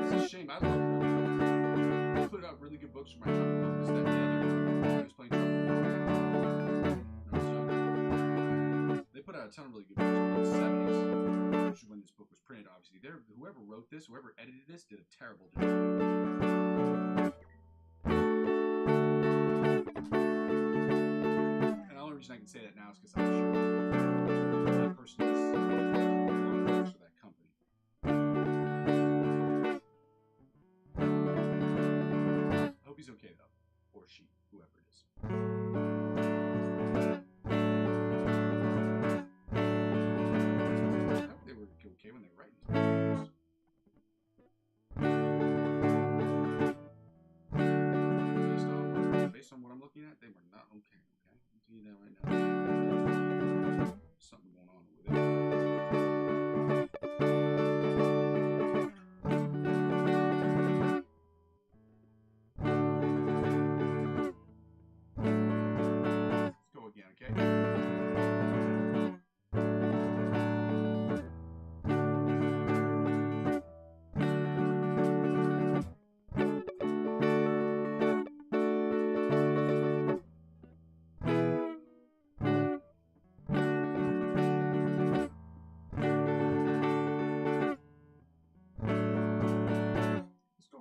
It's a shame. I love really good. I put out really good books for my job. This, that, and the other. a ton of really good books in the 70s, which is when this book was printed, obviously. Whoever wrote this, whoever edited this, did a terrible job. And the only reason I can say that now is because I'm sure that person is for that company. I hope he's okay, though. Or she, whoever it is. I hope they were okay when they were writing these books. Based on what I'm looking at, they were not okay. Okay, I'll tell you that right now. There's something going on with it. Let's go again, okay?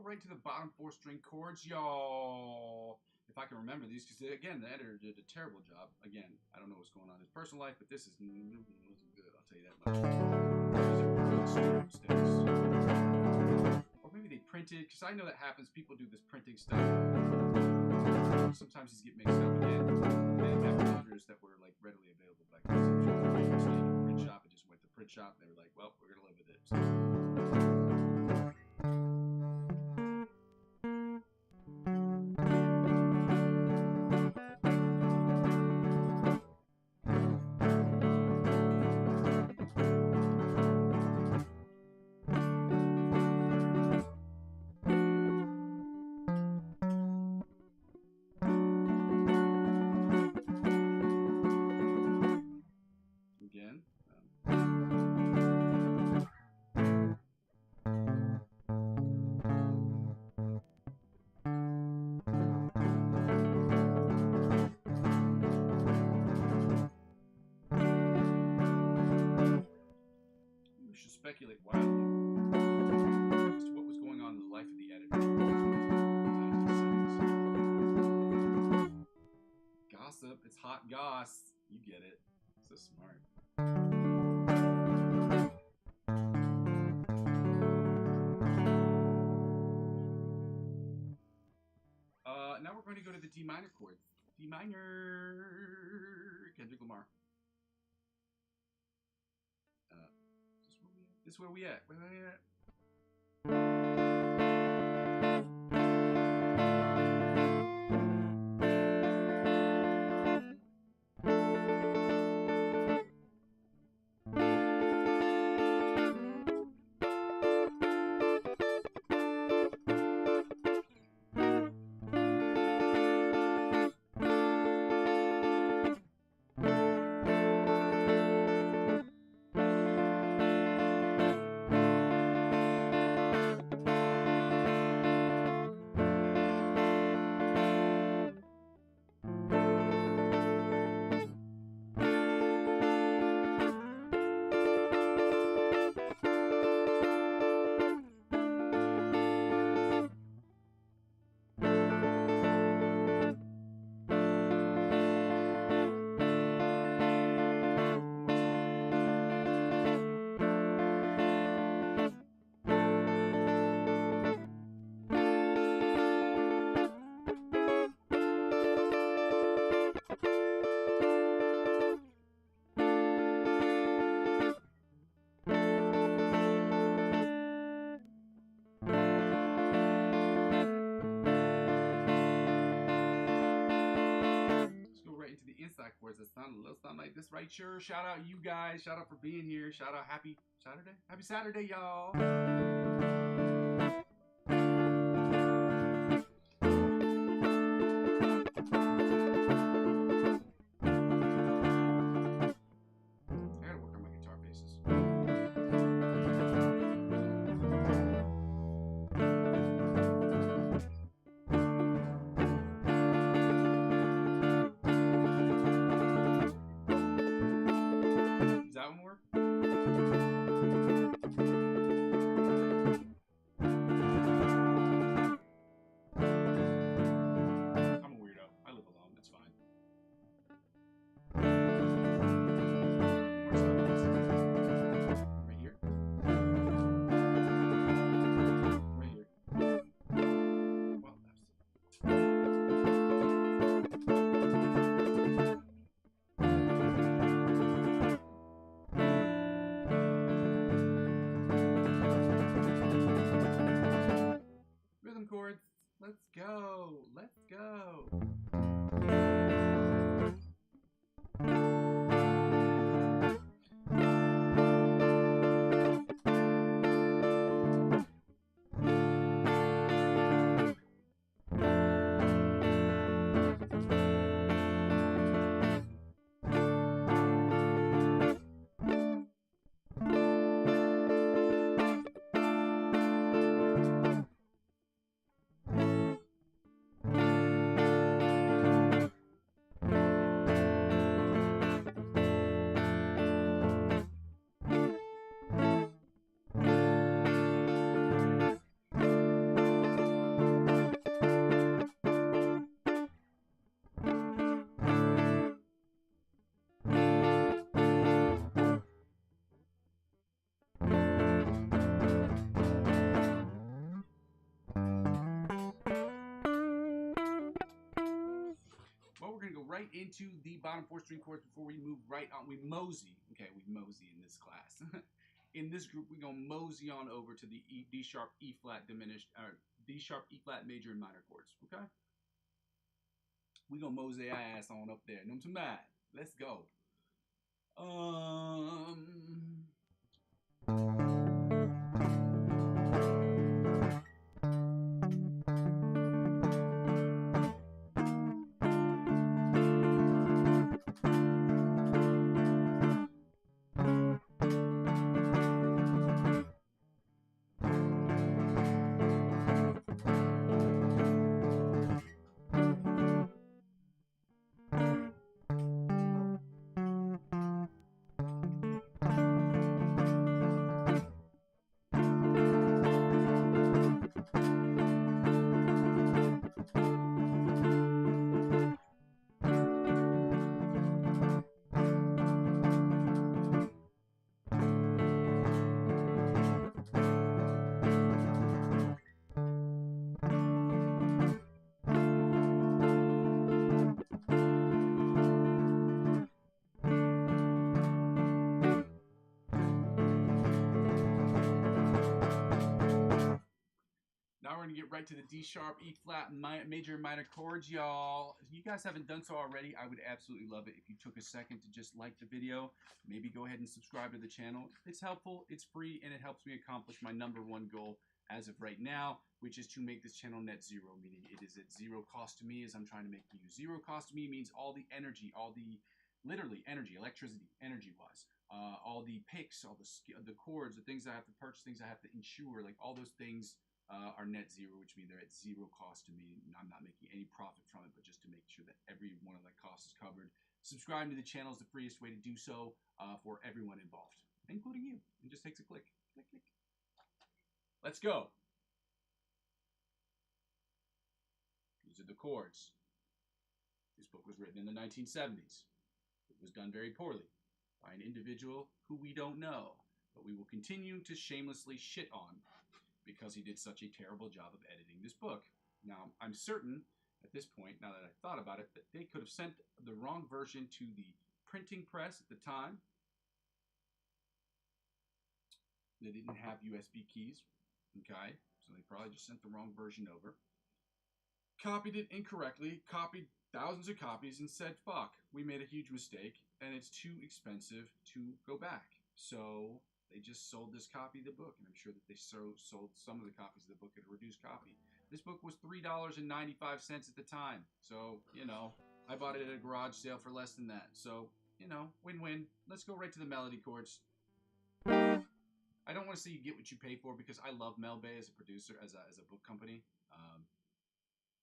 Right to the bottom 4 string chords, y'all. If I can remember these, because again, the editor did a terrible job. Again, I don't know what's going on in his personal life, but this wasn't good. I'll tell you that much. These are really stupid mistakes. Or maybe they printed, because I know that happens. People do this printing stuff. Sometimes these get mixed up again. They have editors that were like readily available back then. So print shop, it just went to print shop. And they were like, well, we're gonna live with it. So, speculate wildly as to what was going on in the life of the editor in the 1970s. Gossip, it's hot goss. You get it. So smart. Now we're going to go to the D minor chord. D minor. Kendrick Lamar. This is where we at. Where we at? Chords that sound a little something like this right here. Shout out you guys. Shout out for being here. Shout out happy Saturday. Happy Saturday, y'all. chords. Let's go. Let's go. Well, we're going to go right into the bottom 4 string chords before we move right on. We mosey. Okay, we mosey in this class. In this group, we're going to mosey on over to the D sharp, E flat diminished, or D sharp, E flat major and minor chords. Okay? We're going to mosey our ass on up there. No too mad. Let's go. Now we're going to get right to the D sharp, E flat, major and minor chords, y'all. If you guys haven't done so already, I would absolutely love it if you took a second to just like the video. Maybe go ahead and subscribe to the channel. It's helpful, it's free, and it helps me accomplish my #1 goal as of right now, which is to make this channel net zero, meaning it is at zero cost to me as I'm trying to make you. Zero cost to me means all the energy, all the, literally energy, electricity, energy-wise, all the picks, all the chords, the things I have to purchase, things I have to insure, like all those things are net zero, which means they're at zero cost to me. And I'm not making any profit from it, but just to make sure that every one of that cost is covered. Subscribing to the channel is the freest way to do so for everyone involved, including you. It just takes a click. Click, click. Let's go. These are the chords. This book was written in the 1970s. It was done very poorly by an individual who we don't know, but we will continue to shamelessly shit on because he did such a terrible job of editing this book. Now, I'm certain at this point, now that I thought about it, that they could have sent the wrong version to the printing press at the time. They didn't have USB keys, okay? So they probably just sent the wrong version over. Copied it incorrectly, copied thousands of copies, and said, fuck, we made a huge mistake, and it's too expensive to go back. So they just sold this copy of the book, and I'm sure that they sold some of the copies of the book at a reduced copy. This book was $3.95 at the time, so, you know, I bought it at a garage sale for less than that. So, you know, win-win. Let's go right to the melody chords. I don't want to say you get what you pay for because I love Mel Bay as a producer, as a book company.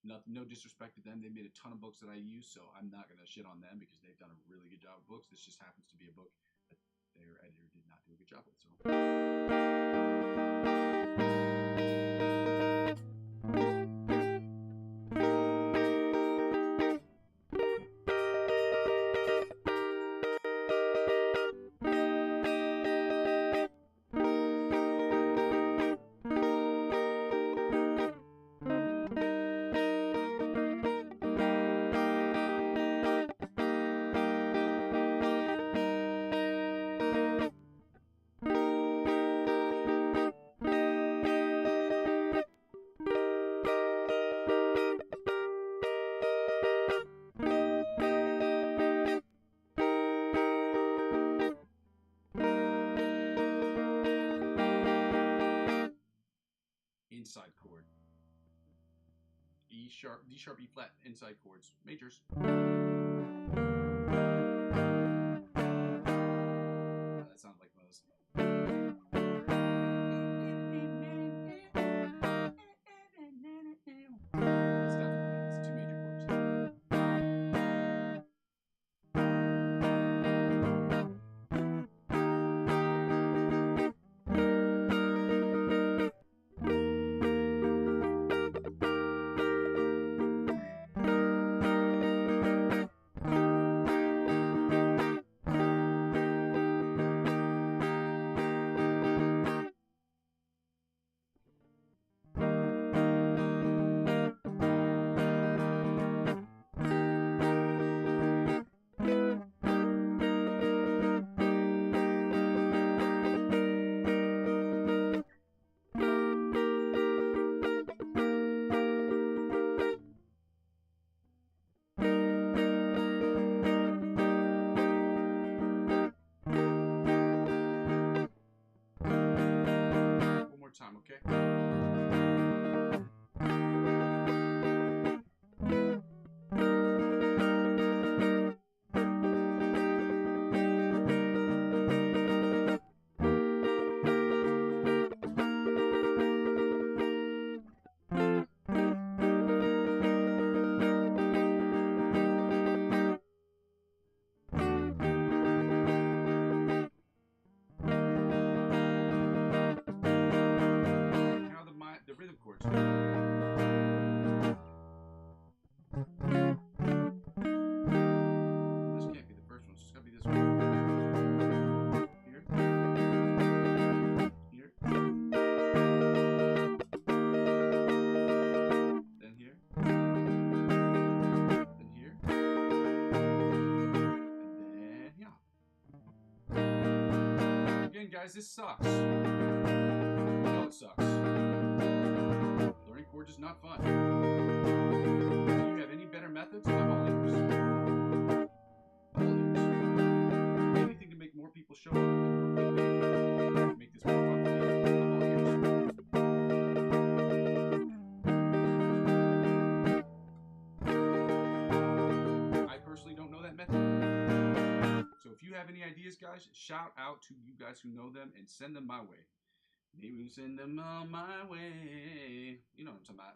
No disrespect to them. They made a ton of books that I use, so I'm not going to shit on them because they've done a really good job of books. This just happens to be a book that their editor did not do a good job with. So E sharp, D sharp, E flat inside chords, majors. That sounds like Muzz. It's two major chords. Time, okay? The rhythm chords. This can't be the first one, so it's gotta be this one. Here. Here. Then here. Then here. And then yeah. Again, guys, this sucks. No, it sucks. Learning chords is not fun. If you have any better methods, I'm all ears. All ears. Anything to make more people show up and make this more fun for me, I'm all ears. I personally don't know that method. So if you have any ideas, guys, shout out to you guys who know them and send them my way. Maybe we send them on my way. You know what I'm talking about.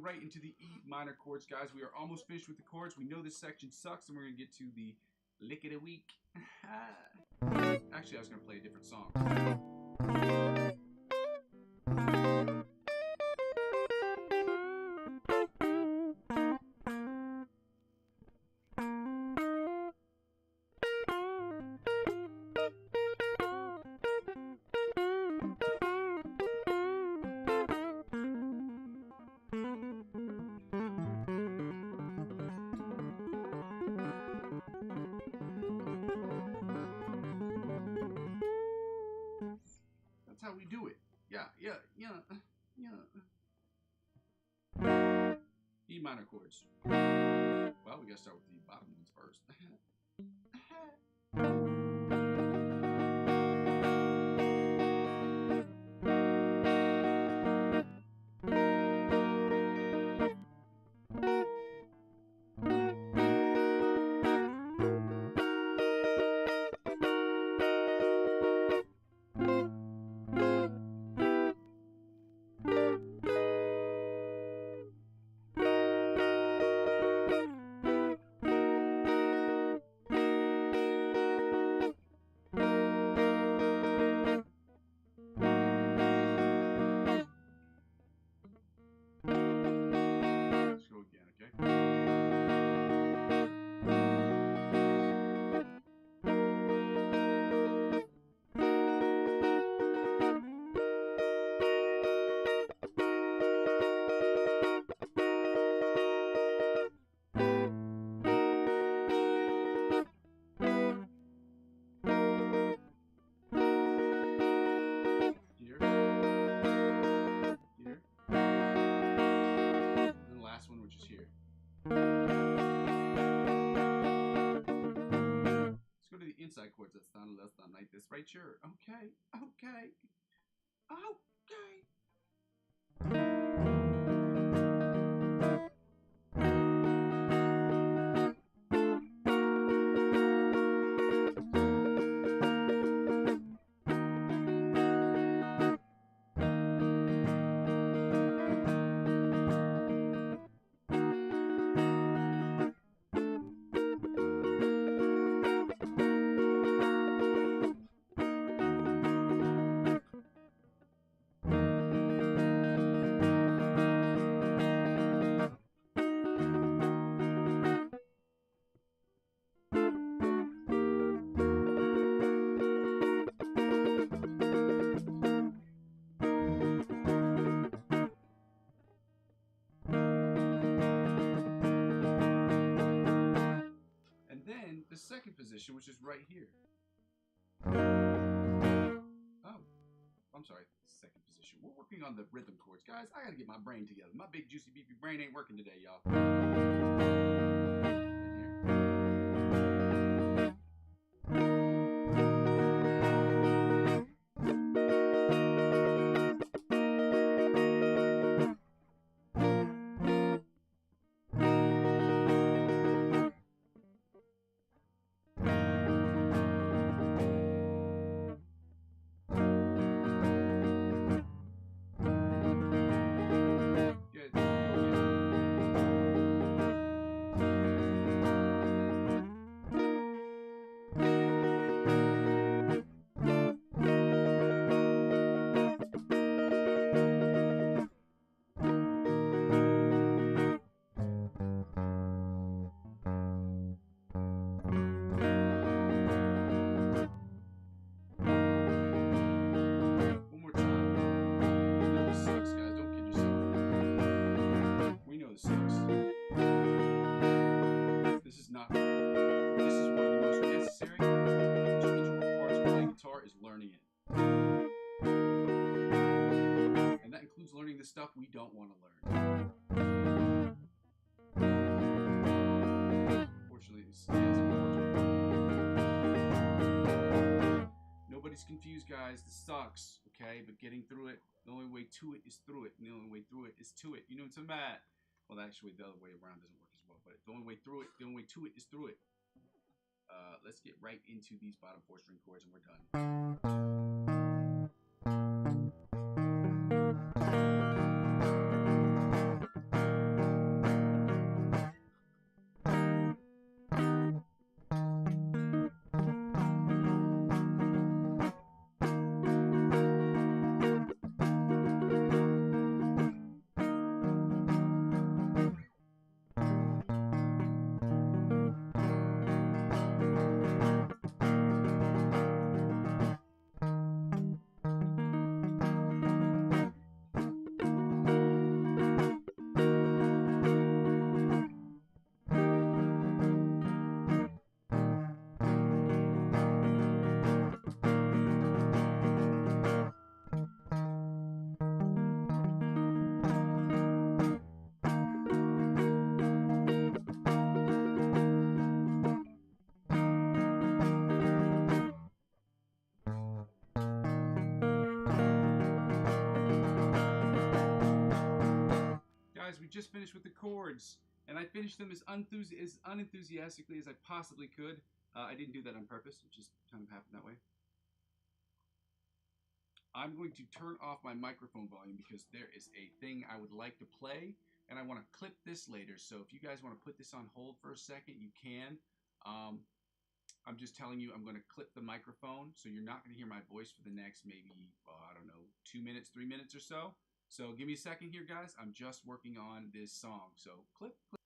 Right into the E minor chords, guys. We are almost finished with the chords. We know this section sucks, and we're going to get to the lick of the week. Actually, I was going to play a different song. How we do it. Yeah. E minor chords. Well, we gotta start with the bottom ones first. side chords that sound less than like this, right? Sure. Okay. Okay. Okay. And then the second position, which is right here. Oh, I'm sorry, second position. We're working on the rhythm chords. Guys, I gotta get my brain together. My big juicy beefy brain ain't working today, y'all. Learning the stuff we don't want to learn. Fortunately, this is nobody's confused, guys. This sucks, okay? But getting through it, the only way to it is through it, and the only way through it is to it. You know what I'm saying? Well, actually, the other way around doesn't work as well. But the only way through it, the only way to it is through it. Let's get right into these bottom 4 string chords, and we're done. Guys, we just finished with the chords, and I finished them as unenthusiastically as I possibly could. I didn't do that on purpose. It just kind of happened that way. I'm going to turn off my microphone volume because there is a thing I would like to play, and I want to clip this later. So if you guys want to put this on hold for a second, you can. I'm just telling you, I'm going to clip the microphone, so you're not going to hear my voice for the next maybe, I don't know, 2 minutes, 3 minutes or so. So give me a second here, guys. I'm just working on this song. So clip, clip.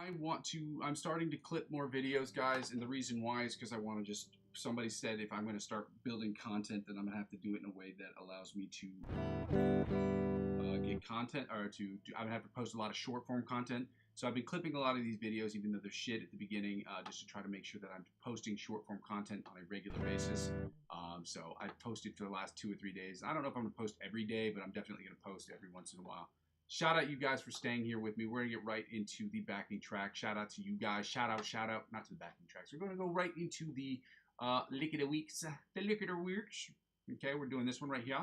I'm starting to clip more videos, guys, and the reason why is because I want to just, somebody said if I'm going to start building content, then I'm going to have to do it in a way that allows me to get content, or I'm going to have to post a lot of short form content. So I've been clipping a lot of these videos, even though they're shit at the beginning, just to try to make sure that I'm posting short form content on a regular basis. So I've posted for the last 2 or 3 days. I don't know if I'm going to post every day, but I'm definitely going to post every once in a while. Shout out you guys for staying here with me. We're going to get right into the backing track. Shout out to you guys. Shout out, not to the backing tracks. We're going to go right into the lick of the weeks. The lick of the weeks. Okay, we're doing this one right here.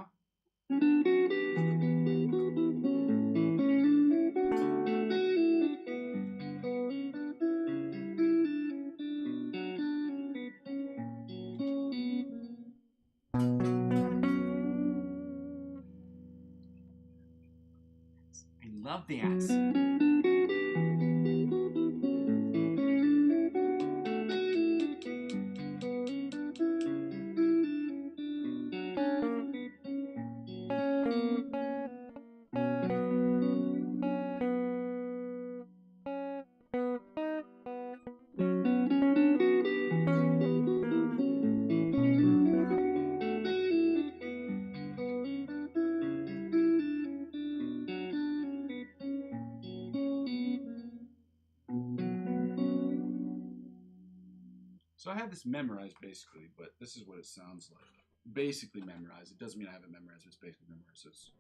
I love that. So I had this memorized basically, but this is what it sounds like. Basically memorized. It doesn't mean I have it memorized, it's basically memorized. It's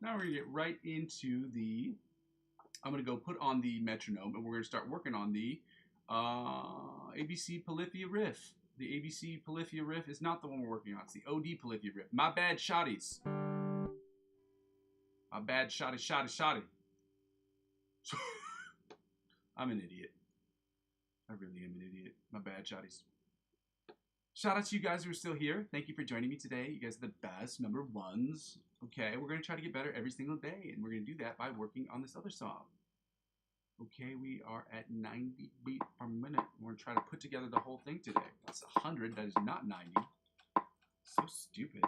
Now we're going to get right into the I'm going to go put on the metronome, and we're going to start working on the ABC Polyphia riff. The ABC Polyphia riff is not the one we're working on. It's the OD Polyphia riff. My bad, shotties. My bad, shotty. I'm an idiot. I really am an idiot. My bad, shotties. Shout out to you guys who are still here. Thank you for joining me today. You guys are the best, number ones. Okay, we're going to try to get better every single day, and we're going to do that by working on this other song. Okay, we are at 90 beats per minute. We're going to try to put together the whole thing today. That's 100. That is not 90. So stupid.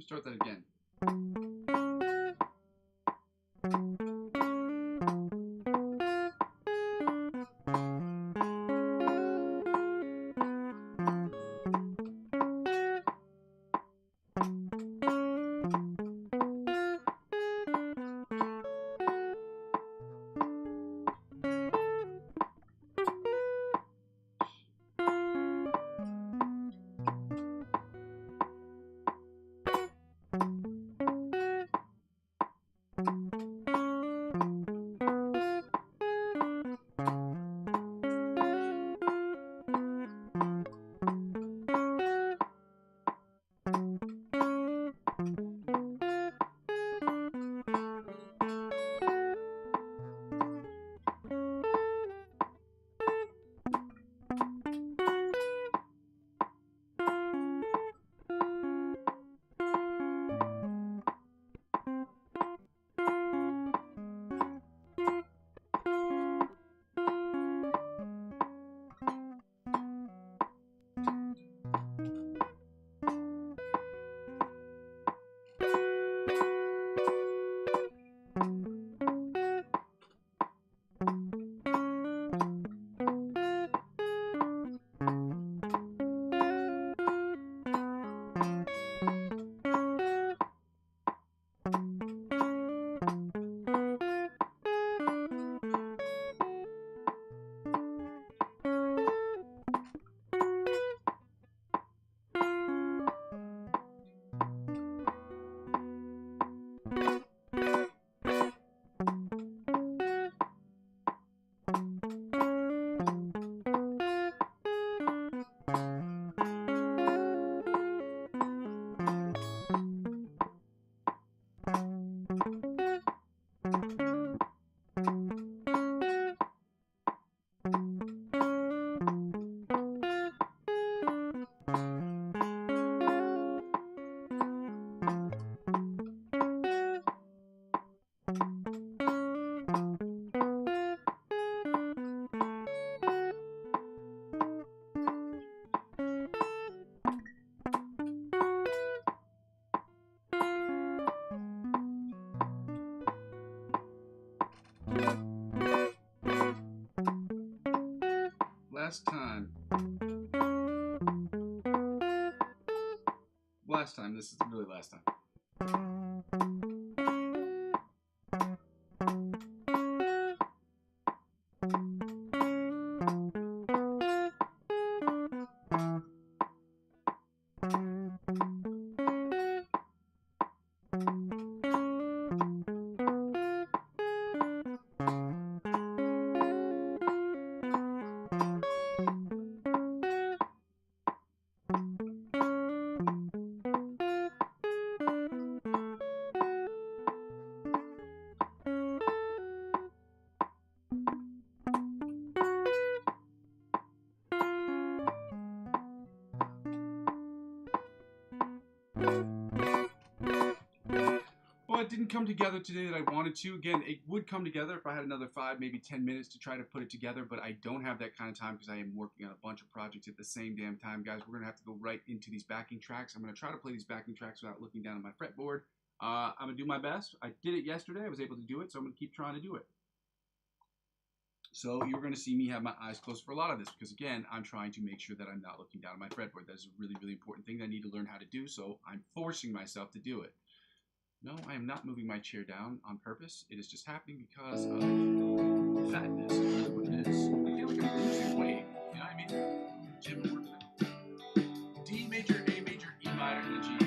Start that again. last time. Last time. This is really last time. Well, it didn't come together today that I wanted to. Again, it would come together if I had another 5, maybe 10 minutes to try to put it together, but I don't have that kind of time because I am working on a bunch of projects at the same damn time, guys. We're going to have to go right into these backing tracks. I'm going to try to play these backing tracks without looking down at my fretboard. I'm going to do my best. I did it yesterday. I was able to do it, so I'm going to keep trying to do it. So you're going to see me have my eyes closed for a lot of this because, again, I'm trying to make sure that I'm not looking down at my fretboard. That is a really, really important thing that I need to learn how to do, so I'm forcing myself to do it. No, I am not moving my chair down on purpose. It is just happening because of fatness. Is really what it is. I feel like I'm losing weight. You know what I mean? Gym work now. D major, A major, E minor, and then G.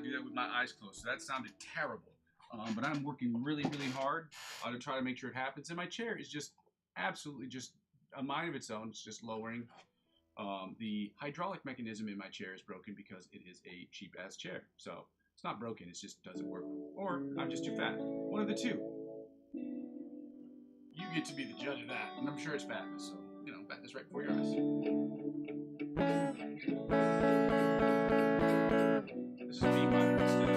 do that with my eyes closed. So that sounded terrible. But I'm working really, really hard to try to make sure it happens. And my chair is just absolutely just a mind of its own. It's just lowering. The hydraulic mechanism in my chair is broken because it is a cheap-ass chair. So it's not broken. It just doesn't work. Or I'm just too fat. One of the two. You get to be the judge of that. And I'm sure it's fatness. So, fatness right before your eyes. This is B minor instead.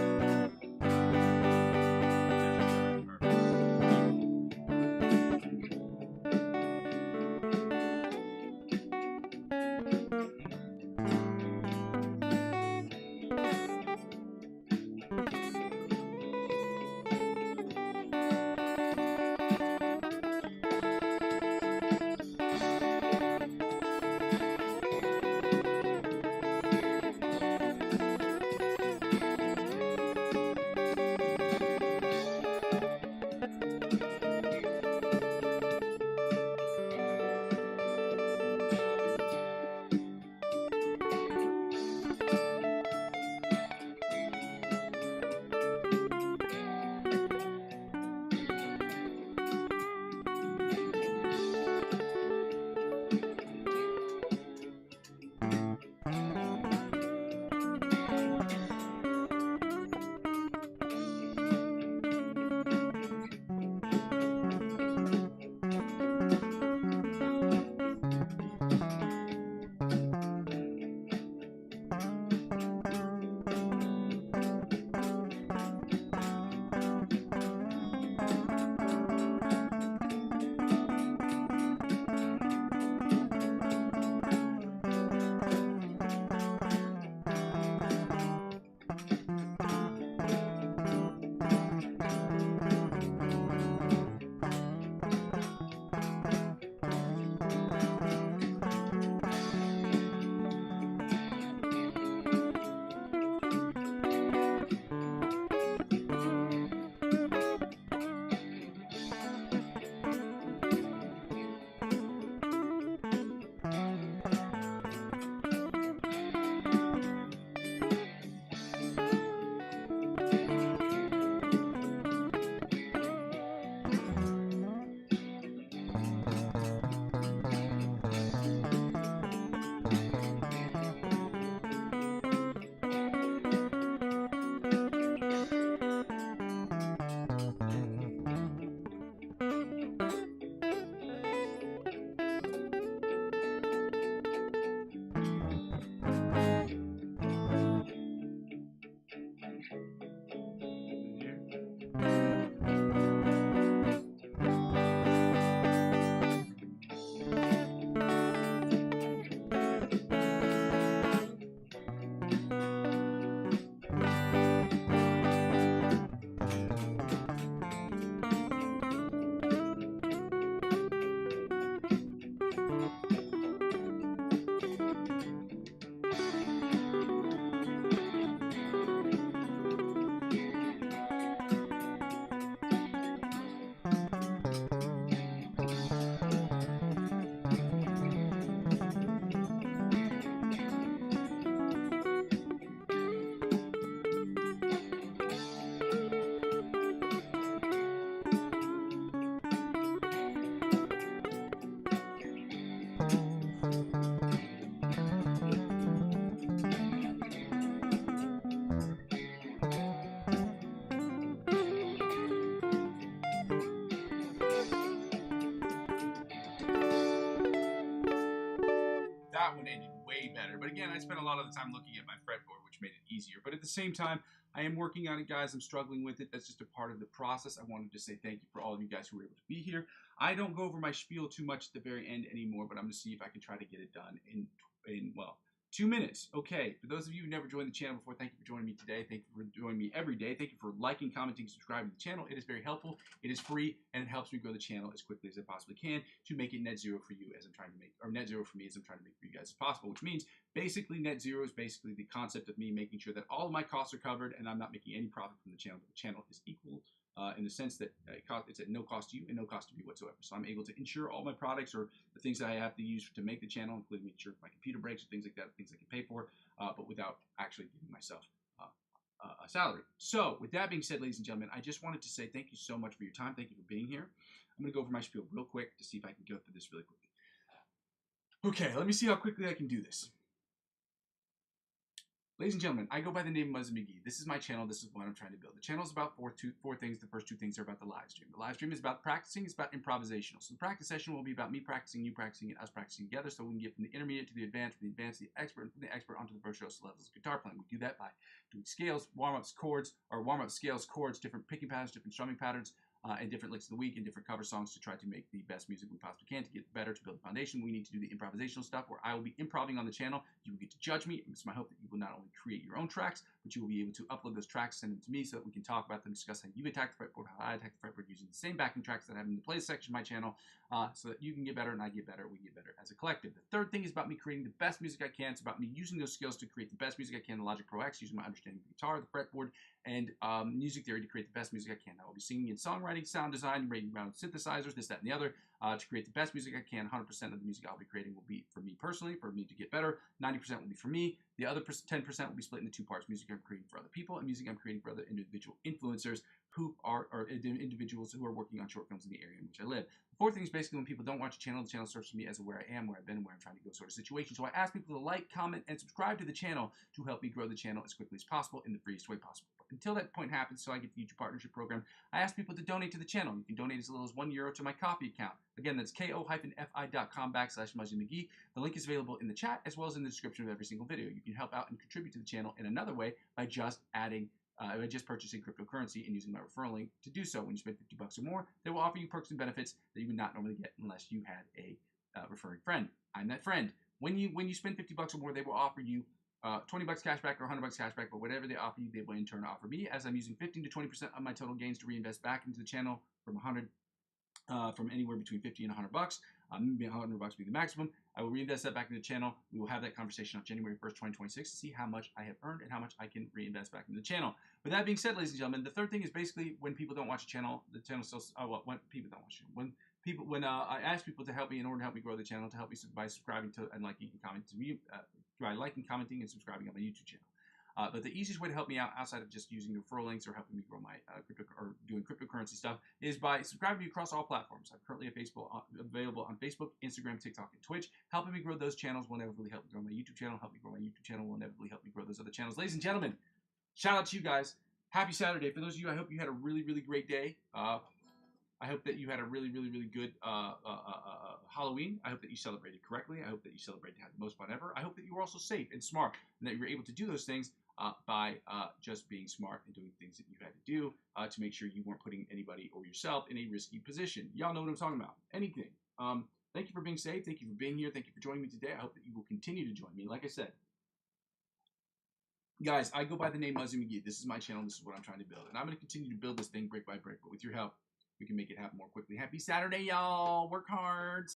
That one ended way better. But again, I spent a lot of the time looking at my fretboard, which made it easier. But at the same time, I am working on it, guys. I'm struggling with it. That's just a part of the process. I wanted to say thank you for all of you guys who were able to be here. I don't go over my spiel too much at the very end anymore, but I'm going to see if I can try to get it done in 2 minutes. Okay, for those of you who never joined the channel before, thank you for joining me today. Thank you for joining me every day. Thank you for liking, commenting, subscribing to the channel. It is very helpful. It is free, and it helps me grow the channel as quickly as I possibly can to make it net zero for you as I'm trying to make, or net zero for me as I'm trying to make for you guys as possible, which means basically net zero is basically the concept of me making sure that all of my costs are covered and I'm not making any profit from the channel, but the channel is equal in the sense that it's at no cost to you and no cost to me whatsoever. So I'm able to insure all my products or the things that I have to use to make the channel, including making sure if my computer breaks or things like that, things I can pay for, but without actually giving myself salary. So, with that being said, ladies and gentlemen, I just wanted to say thank you so much for your time. Thank you for being here. I'm going to go over my spiel real quick to see if I can go through this really quickly. Okay, let me see how quickly I can do this. Ladies and gentlemen, I go by the name of Muzzy McGee. This is my channel. This is what I'm trying to build. The channel is about four things. The first two things are about the live stream. The live stream is about practicing. It's about improvisational. So the practice session will be about me practicing, you practicing, and us practicing together so we can get from the intermediate to the advanced, from the advanced to the expert, and from the expert onto the virtuoso levels of guitar playing. We do that by doing scales, warm-ups, chords, or warm-up scales, chords, different picking patterns, different strumming patterns, and different licks of the week and different cover songs to try to make the best music we possibly can to get better, to build a foundation. We need to do the improvisational stuff where I will be improving on the channel. You will get to judge me. It's my hope that you will not only create your own tracks, but you will be able to upload those tracks, send them to me so that we can talk about them, discuss how you attack the fretboard, how I attack the fretboard using the same backing tracks that I have in the playlist section of my channel, so that you can get better and I get better. We get better as a collective. The third thing is about me creating the best music I can. It's about me using those skills to create the best music I can, the Logic Pro X, using my understanding of the guitar, the fretboard, and music theory to create the best music I can. I will be singing in songwriting, sound design, rating around synthesizers, this, that, and the other, to create the best music I can. 100% of the music I'll be creating will be for me personally, for me to get better. 90% will be for me. The other 10% will be split into two parts: music I'm creating for other people and music I'm creating for other individual influencers who are individuals who are working on short films in the area in which I live. The fourth thing is basically when people don't watch the channel serves for me as a where I am, where I've been, where I'm trying to go sort of situation. So I ask people to like, comment, and subscribe to the channel to help me grow the channel as quickly as possible in the freest way possible. But until that point happens, so I get the YouTube Partnership Program, I ask people to donate to the channel. You can donate as little as €1 to my Ko-fi account. Again, that's ko-fi.com/Muzzy McGee. The link is available in the chat as well as in the description of every single video. You can help out and contribute to the channel in another way by just purchasing cryptocurrency and using my referral link to do so. When you spend $50 or more, they will offer you perks and benefits that you would not normally get unless you had a referring friend. I'm that friend. When you spend $50 or more, they will offer you $20 cash back or $100 cash back, but whatever they offer you, they will in turn offer me, as I'm using 15 to 20% of my total gains to reinvest back into the channel from anywhere between 50 and $100. Maybe $100 would be the maximum. I will reinvest that back into the channel. We will have that conversation on January 1st, 2026 to see how much I have earned and how much I can reinvest back into the channel. With that being said, ladies and gentlemen, the third thing is basically when people don't watch the channel still, when people don't watch it. When I ask people to help me in order to help me grow the channel, to help me by subscribing to and liking and commenting to me, by liking, commenting, and subscribing on my YouTube channel. But the easiest way to help me out outside of just using referral links or helping me grow my doing cryptocurrency stuff is by subscribing to me across all platforms. I'm currently available on Facebook, Instagram, TikTok, and Twitch. Helping me grow those channels will inevitably help me grow my YouTube channel. Help me grow my YouTube channel will inevitably help me grow those other channels. Ladies and gentlemen, shout out to you guys. Happy Saturday. For those of you, I hope you had a really, really great day. I hope that you had a really, really, really good Halloween. I hope that you celebrated correctly. I hope that you celebrated to have the most fun ever. I hope that you were also safe and smart and that you were able to do those things by just being smart and doing things that you had to do to make sure you weren't putting anybody or yourself in a risky position. Y'all know what I'm talking about. Anything. Thank you for being safe. Thank you for being here. Thank you for joining me today. I hope that you will continue to join me. Like I said, guys, I go by the name Muzzy McGee. This is my channel. This is what I'm trying to build. And I'm going to continue to build this thing brick by brick. But with your help, we can make it happen more quickly. Happy Saturday, y'all. Work hard.